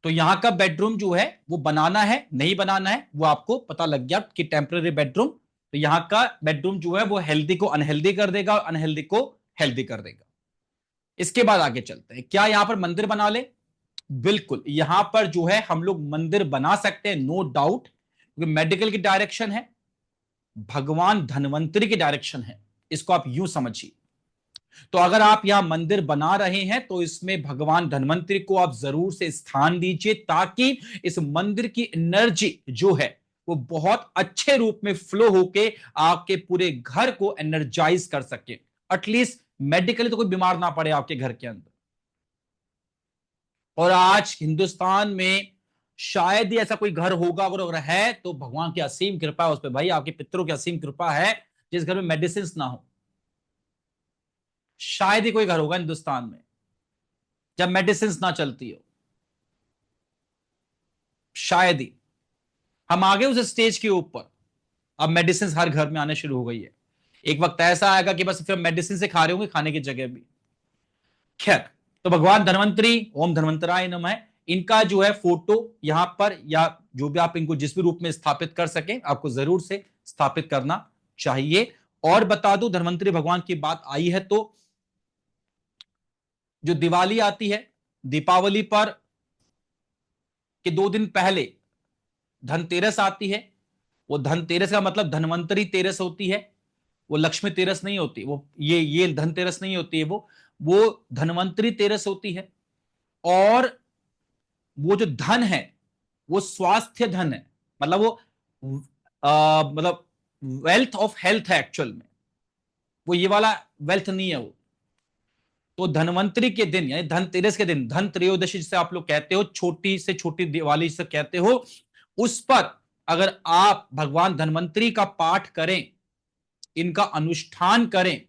तो यहां का बेडरूम जो है वो बनाना है नहीं बनाना है, वो आपको पता लग गया कि टेम्पररी बेडरूम। तो यहां का बेडरूम जो है वो हेल्दी को अनहेल्दी कर देगा और अनहेल्दी को हेल्दी कर देगा। इसके बाद आगे चलते हैं, क्या यहां पर मंदिर बना ले? बिल्कुल, यहां पर जो है हम लोग मंदिर बना सकते हैं, नो डाउट, क्योंकि मेडिकल की डायरेक्शन है, भगवान धन्वंतरी की डायरेक्शन है। इसको आप यूं समझिए। तो अगर आप यहां मंदिर बना रहे हैं तो इसमें भगवान धन्वंतरी को आप जरूर से स्थान दीजिए, ताकि इस मंदिर की एनर्जी जो है वो बहुत अच्छे रूप में फ्लो होके आपके पूरे घर को एनर्जाइज कर सके। एटलीस्ट मेडिकली तो कोई बीमार ना पड़े आपके घर के अंदर। और आज हिंदुस्तान में शायद ही ऐसा कोई घर होगा, अगर है तो भगवान की असीम कृपा है उस पर भाई, आपके पितरों की असीम कृपा है, जिस घर में मेडिसिन ना हो। शायद ही कोई घर होगा हिंदुस्तान में जब मेडिसिन ना चलती हो, शायद ही। हम आगे उस स्टेज के ऊपर, अब मेडिसिन हर घर में आने शुरू हो गई है। एक वक्त ऐसा आएगा कि बस फिर मेडिसिन से खा रहे होंगे, खाने की जगह भी। खैर, तो भगवान धन्वंतरी, ओम धन्वंतराय नमः, इनका जो है फोटो यहां पर, या जो भी आप इनको जिस भी रूप में स्थापित कर सके, आपको जरूर से स्थापित करना चाहिए। और बता दूं, धन्वंतरी भगवान की बात आई है तो जो दिवाली आती है, दीपावली पर के 2 दिन पहले धनतेरस आती है, वो धनतेरस का मतलब धनवंतरी तेरस होती है, वो लक्ष्मी तेरस नहीं होती, वो ये धनतेरस नहीं होती है, वो धनवंतरी तेरस होती है। और वो जो धन है वो स्वास्थ्य धन है, मतलब वो मतलब वेल्थ ऑफ हेल्थ है एक्चुअल में, वो ये वाला वेल्थ नहीं है वो। तो धनवंतरी के दिन यानी धनतेरस के दिन, धन त्रयोदशी जिसे आप लोग कहते हो, छोटी से छोटी दिवाली जिसे कहते हो, उस पर अगर आप भगवान धनवंतरी का पाठ करें, इनका अनुष्ठान करें,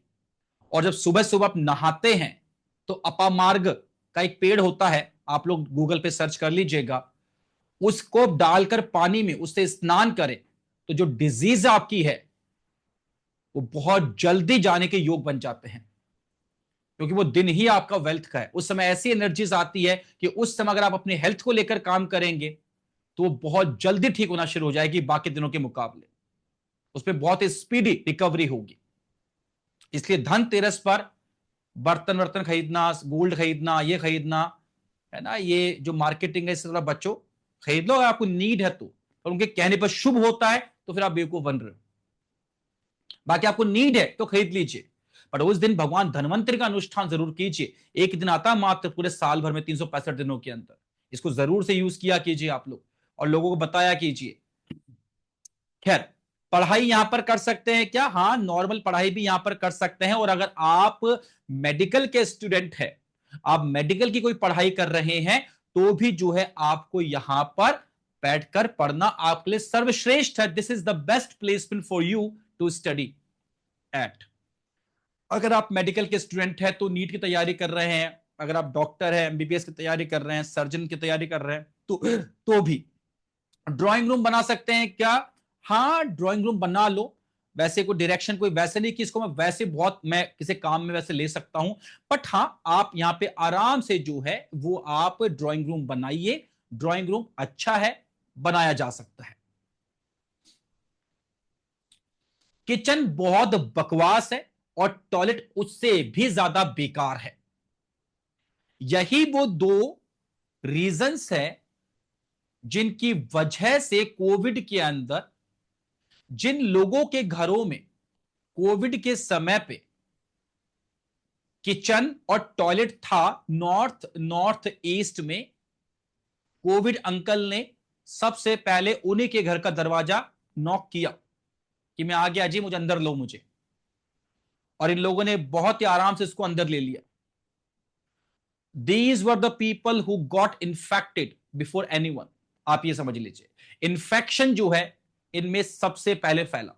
और जब सुबह सुबह आप नहाते हैं तो अपामार्ग का एक पेड़ होता है, आप लोग गूगल पे सर्च कर लीजिएगा, उसको डालकर पानी में उससे स्नान करें तो जो डिजीज आपकी है वो बहुत जल्दी जाने के योग बन जाते हैं, क्योंकि वो दिन ही आपका वेल्थ का है। उस समय ऐसी एनर्जीज आती है कि उस समय अगर आप अपने हेल्थ को लेकर काम करेंगे तो वो बहुत जल्दी ठीक होना शुरू हो जाएगी बाकी दिनों के मुकाबले, उसमें बहुत ही स्पीडी रिकवरी होगी। इसलिए धनतेरस पर बर्तन वर्तन खरीदना, गोल्ड खरीदना, ये खरीदना है ना, ये जो मार्केटिंग है इससे थोड़ा बचो। खरीद लो अगर आपको नीड है तो, और उनके कहने पर शुभ होता है तो फिर आप बेवकूफ बन रहे हो। बाकी आपको नीड है तो खरीद लीजिए, पर उस दिन भगवान धनवंतरी का अनुष्ठान जरूर कीजिए। एक दिन आता मात्र पूरे साल भर में 365 दिनों के अंदर, इसको जरूर से यूज किया कीजिए आप लोग, और लोगों को बताया कीजिए। खैर, पढ़ाई यहां पर कर सकते हैं क्या? हाँ, नॉर्मल पढ़ाई भी यहां पर कर सकते हैं। और अगर आप मेडिकल के स्टूडेंट हैं, आप मेडिकल की कोई पढ़ाई कर रहे हैं, तो भी जो है आपको यहां पर बैठकर पढ़ना आपके लिए सर्वश्रेष्ठ है। This is the best placement for you to study at. अगर आप मेडिकल के स्टूडेंट हैं तो नीट की तैयारी कर रहे हैं, अगर आप डॉक्टर हैं, एमबीबीएस की तैयारी कर रहे हैं, सर्जन की तैयारी कर रहे हैं, तो भी ड्राइंग रूम बना सकते हैं क्या? हाँ, ड्राइंग रूम बना लो। वैसे कोई डायरेक्शन कोई वैसे नहीं कि इसको मैं वैसे बहुत मैं किसी काम में वैसे ले सकता हूं, बट हाँ, आप यहां पे आराम से जो है वो आप ड्राइंग रूम बनाइए। ड्राइंग रूम अच्छा है, बनाया जा सकता है। किचन बहुत बकवास है और टॉयलेट उससे भी ज्यादा बेकार है। यही वो दो रीजंस है जिनकी वजह से कोविड के अंदर जिन लोगों के घरों में कोविड के समय पे किचन और टॉयलेट था, नॉर्थ नॉर्थ ईस्ट में, कोविड अंकल ने सबसे पहले उन्हीं के घर का दरवाजा नॉक किया कि मैं आ गया जी, मुझे अंदर लो मुझे, और इन लोगों ने बहुत ही आराम से इसको अंदर ले लिया। These were the people who got infected before anyone. आप ये समझ लीजिए, इन्फेक्शन जो है इनमें सबसे पहले फैला।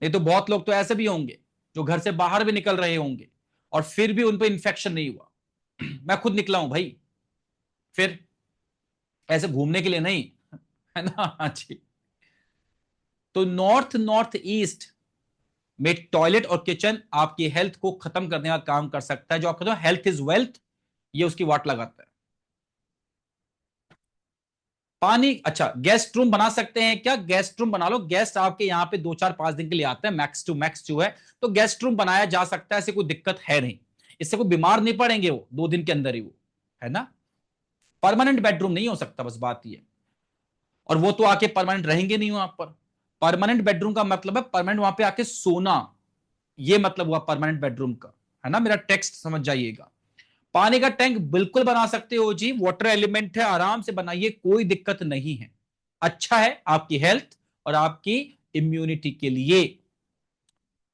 नहीं तो बहुत लोग तो ऐसे भी होंगे जो घर से बाहर भी निकल रहे होंगे और फिर भी उन पर इंफेक्शन नहीं हुआ। मैं खुद निकला हूं भाई, फिर ऐसे घूमने के लिए नहीं, है ना। हाँ जी। तो नॉर्थ नॉर्थ ईस्ट में टॉयलेट और किचन आपकी हेल्थ को खत्म करने का काम कर सकता है। जो आप कहते हो हेल्थ इज वेल्थ, ये उसकी वाट लगाता है। पानी, अच्छा, गेस्ट रूम बना सकते हैं क्या? गेस्ट रूम बना लो। गेस्ट आपके यहाँ पे 2 4 5 दिन के लिए आते हैं, मैक्स टू मैक्स जो है, तो गेस्ट रूम बनाया जा सकता है, ऐसे कोई दिक्कत है नहीं। इससे कोई बीमार नहीं पड़ेंगे वो 2 दिन के अंदर ही, वो है ना। परमानेंट बेडरूम नहीं हो सकता, बस बात ये। और वो तो आके परमानेंट रहेंगे नहीं वहां पर। परमानेंट बेडरूम का मतलब है परमानेंट वहां पे आके सोना, ये मतलब हुआ परमानेंट बेडरूम का, है ना। मेरा टेक्स्ट समझ जाइएगा। पानी का टैंक बिल्कुल बना सकते हो जी, वाटर एलिमेंट है, आराम से बनाइए, कोई दिक्कत नहीं है। अच्छा है आपकी हेल्थ और आपकी इम्यूनिटी के लिए।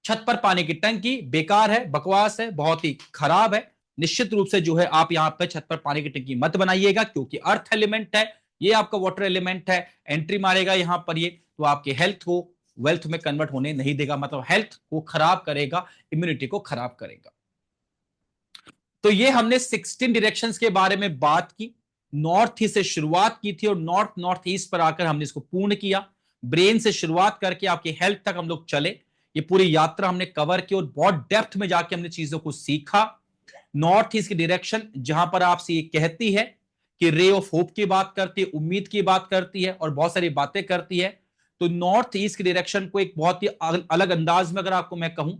छत पर पानी की टंकी बेकार है, बकवास है, बहुत ही खराब है। निश्चित रूप से जो है आप यहां पर छत पर पानी की टंकी मत बनाइएगा, क्योंकि अर्थ एलिमेंट है, ये आपका वाटर एलिमेंट है, एंट्री मारेगा यहां पर ये, तो आपके हेल्थ को वेल्थ में कन्वर्ट होने नहीं देगा, मतलब हेल्थ को खराब करेगा, इम्यूनिटी को खराब करेगा। तो ये हमने 16 डायरेक्शंस के बारे में बात की। नॉर्थ ईस्ट से शुरुआत की थी और नॉर्थ नॉर्थ ईस्ट पर आकर हमने इसको पूर्ण किया। ब्रेन से शुरुआत करके आपकी हेल्थ तक हम लोग चले, ये पूरी यात्रा हमने कवर की और बहुत डेप्थ में जाके हमने चीजों को सीखा। नॉर्थ ईस्ट की डायरेक्शन जहां पर आपसे ये कहती है कि रे ऑफ होप की बात करती है, उम्मीद की बात करती है और बहुत सारी बातें करती है। तो नॉर्थ ईस्ट की डायरेक्शन को एक बहुत ही अलग अंदाज में अगर आपको मैं कहूं,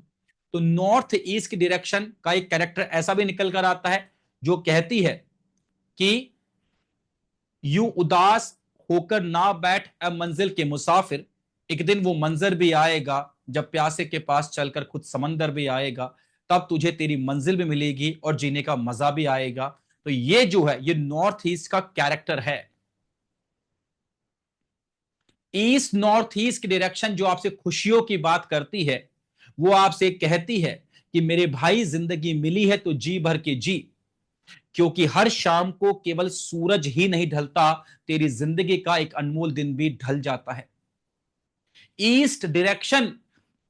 तो नॉर्थ ईस्ट की डायरेक्शन का एक कैरेक्टर ऐसा भी निकल कर आता है जो कहती है कि यू उदास होकर ना बैठ ए मंजिल के मुसाफिर, एक दिन वो मंजर भी आएगा जब प्यासे के पास चलकर खुद समंदर भी आएगा, तब तुझे तेरी मंजिल भी मिलेगी और जीने का मजा भी आएगा। तो ये जो है ये नॉर्थ ईस्ट का कैरेक्टर है। ईस्ट नॉर्थ ईस्ट की डायरेक्शन जो आपसे खुशियों की बात करती है, वो आपसे कहती है कि मेरे भाई जिंदगी मिली है तो जी भर के जी, क्योंकि हर शाम को केवल सूरज ही नहीं ढलता, तेरी जिंदगी का एक अनमोल दिन भी ढल जाता है। ईस्ट डायरेक्शन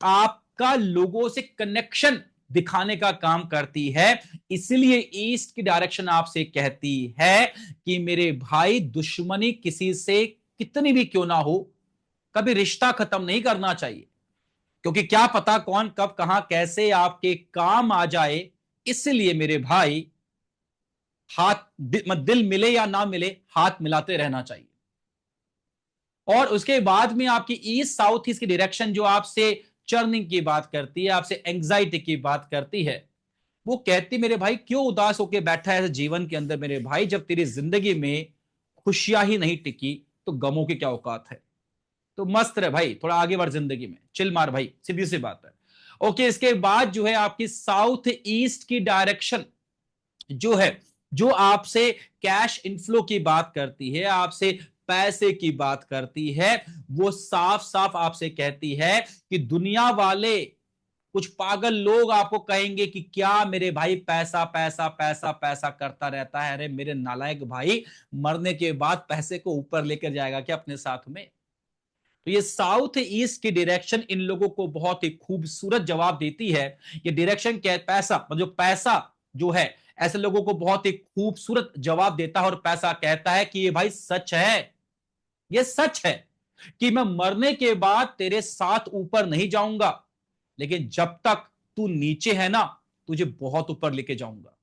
आपका लोगों से कनेक्शन दिखाने का काम करती है। इसलिए ईस्ट की डायरेक्शन आपसे कहती है कि मेरे भाई दुश्मनी किसी से कितनी भी क्यों ना हो, कभी रिश्ता खत्म नहीं करना चाहिए, क्योंकि क्या पता कौन कब कहां कैसे आपके काम आ जाए। इसलिए मेरे भाई हाथ दिल मिले या ना मिले, हाथ मिलाते रहना चाहिए। और उसके बाद में आपकी ईस्ट साउथ ईस्ट की डायरेक्शन जो आपसे चर्निंग की बात करती है, आपसे एंग्जाइटी की बात करती है, वो कहती मेरे भाई क्यों उदास होकर बैठा है जीवन के अंदर मेरे भाई, जब तेरी जिंदगी में खुशियां ही नहीं टिकी तो गमों की क्या औकात है। तो मस्त रहे भाई, थोड़ा आगे बढ़ जिंदगी में, चिल मार भाई, सीधी सी बात है। ओके, इसके बाद जो है आपकी साउथ ईस्ट की डायरेक्शन जो है, जो आपसे कैश इनफ्लो की बात करती है, आपसे पैसे की बात करती है, वो साफ साफ आपसे कहती है कि दुनिया वाले कुछ पागल लोग आपको कहेंगे कि क्या मेरे भाई पैसा पैसा पैसा पैसा करता रहता है, अरे मेरे नालायक भाई, मरने के बाद पैसे को ऊपर लेकर जाएगा क्या अपने साथ में। तो ये साउथ ईस्ट की डायरेक्शन इन लोगों को बहुत ही खूबसूरत जवाब देती है। ये डायरेक्शन क्या है, पैसा मतलब पैसा जो है ऐसे लोगों को बहुत ही खूबसूरत जवाब देता है, और पैसा कहता है कि ये भाई सच है, ये सच है कि मैं मरने के बाद तेरे साथ ऊपर नहीं जाऊंगा, लेकिन जब तक तू नीचे है ना, तुझे बहुत ऊपर लेके जाऊंगा।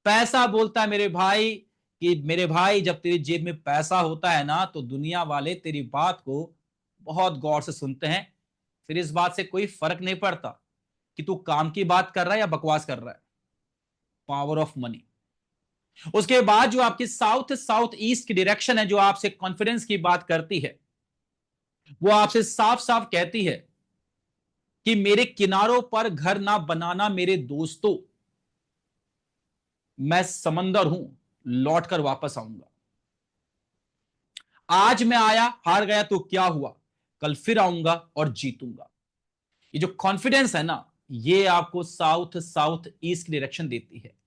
पैसा बोलता है मेरे भाई कि मेरे भाई जब तेरी जेब में पैसा होता है ना, तो दुनिया वाले तेरी बात को बहुत गौर से सुनते हैं, फिर इस बात से कोई फर्क नहीं पड़ता कि तू काम की बात कर रहा है या बकवास कर रहा है। Power of money. उसके बाद जो आपकी साउथ साउथ ईस्ट की डायरेक्शन है, जो आपसे कॉन्फिडेंस की बात करती है, वो आपसे साफ साफ कहती है कि मेरे किनारों पर घर ना बनाना मेरे दोस्तों, मैं समंदर हूं, लौट कर वापस आऊंगा। आज मैं आया हार गया तो क्या हुआ, कल फिर आऊंगा और जीतूंगा। ये जो कॉन्फिडेंस है ना, ये आपको साउथ साउथ ईस्ट की डायरेक्शन देती है।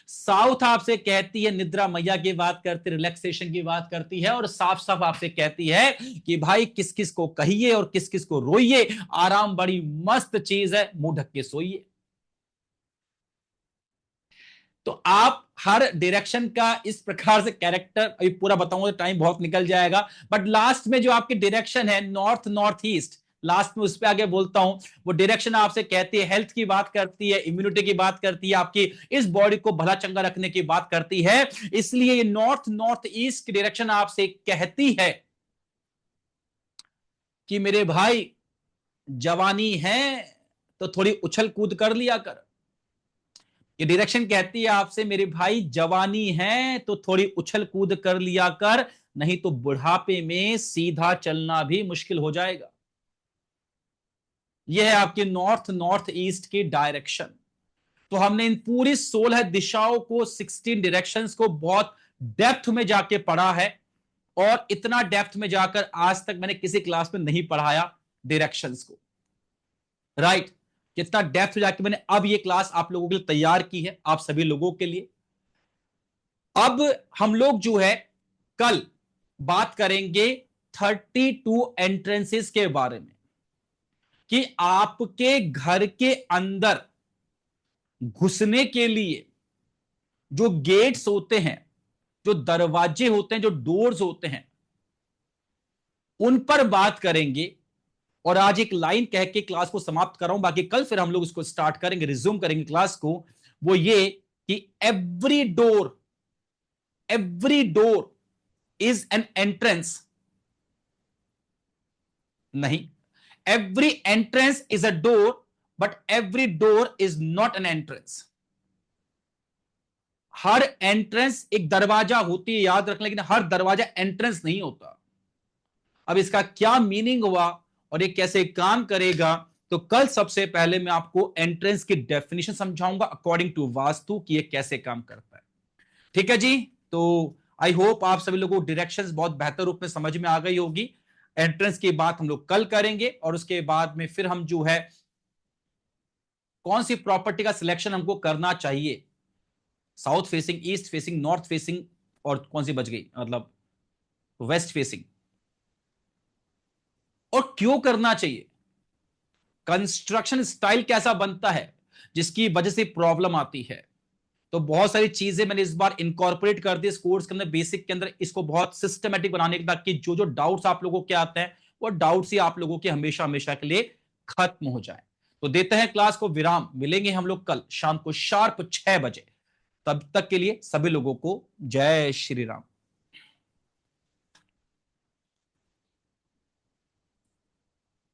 साउथ आपसे कहती है, निद्रा मैया की बात करती, रिलैक्सेशन की बात करती है, और साफ साफ आपसे कहती है कि भाई किस किस को कहिए और किस किस को रोइए, आराम बड़ी मस्त चीज है, मुंह ढक के सोइए। तो आप हर डायरेक्शन का इस प्रकार से कैरेक्टर, अभी पूरा बताऊंगा तो टाइम बहुत निकल जाएगा, बट लास्ट में जो आपकी डायरेक्शन है नॉर्थ नॉर्थ ईस्ट, लास्ट में उस पर आगे बोलता हूं, वो डायरेक्शन आपसे कहती है, हेल्थ की बात करती है, इम्यूनिटी की बात करती है, आपकी इस बॉडी को भला चंगा रखने की बात करती है। इसलिए ये नॉर्थ नॉर्थ ईस्ट की डायरेक्शन आपसे कहती है कि मेरे भाई जवानी है तो थोड़ी उछल कूद कर लिया कर। ये डायरेक्शन कहती है आपसे मेरे भाई जवानी है तो थोड़ी उछल कूद कर लिया कर, नहीं तो बुढ़ापे में सीधा चलना भी मुश्किल हो जाएगा। यह है आपकी नॉर्थ नॉर्थ ईस्ट की डायरेक्शन। तो हमने इन पूरी 16 दिशाओं को, 16 डायरेक्शंस को बहुत डेप्थ में जाके पढ़ा है, और इतना डेप्थ में जाकर आज तक मैंने किसी क्लास में नहीं पढ़ाया डायरेक्शंस को, राइट। कितना डेप्थ में जाके मैंने अब ये क्लास आप लोगों के लिए तैयार की है, आप सभी लोगों के लिए। अब हम लोग जो है कल बात करेंगे 32 एंट्रेंसेस के बारे में, कि आपके घर के अंदर घुसने के लिए जो गेट्स होते हैं, जो दरवाजे होते हैं, जो डोर्स होते हैं, उन पर बात करेंगे। और आज एक लाइन कह के क्लास को समाप्त कर रहा हूं, बाकी कल फिर हम लोग इसको स्टार्ट करेंगे, रिज्यूम करेंगे क्लास को। वो ये कि every door is an entrance, नहीं, every entrance is a door, but every door is not an entrance. हर एंट्रेंस एक दरवाजा होती है, याद रखना, लेकिन हर दरवाजा एंट्रेंस नहीं होता। अब इसका क्या मीनिंग हुआ और ये कैसे काम करेगा, तो कल सबसे पहले मैं आपको एंट्रेंस की डेफिनेशन समझाऊंगा अकॉर्डिंग टू वास्तु कि ये कैसे काम करता है। ठीक है जी। तो आई होप आप सभी लोगों को डायरेक्शंस बहुत बेहतर रूप में समझ में आ गई होगी। एंट्रेंस की बात हम लोग कल करेंगे और उसके बाद में फिर हम जो है कौन सी प्रॉपर्टी का सिलेक्शन हमको करना चाहिए, south facing, east facing, north facing, और कौन सी बच गई मतलब वेस्ट फेसिंग, और क्यों करना चाहिए, कंस्ट्रक्शन स्टाइल कैसा बनता है जिसकी वजह से प्रॉब्लम आती है। तो बहुत सारी चीजें मैंने इस बार इनकॉर्पोरेट कर दी इस कोर्स के अंदर, बेसिक के अंदर, इसको बहुत सिस्टमेटिक बनाने के, ताकि जो जो डाउट्स आप लोगों के आते हैं वो डाउट्स ही आप लोगों के हमेशा हमेशा के लिए खत्म हो जाए। तो देते हैं क्लास को विराम, मिलेंगे हम लोग कल शाम को शार्प 6 बजे। तब तक के लिए सभी लोगों को जय श्री राम।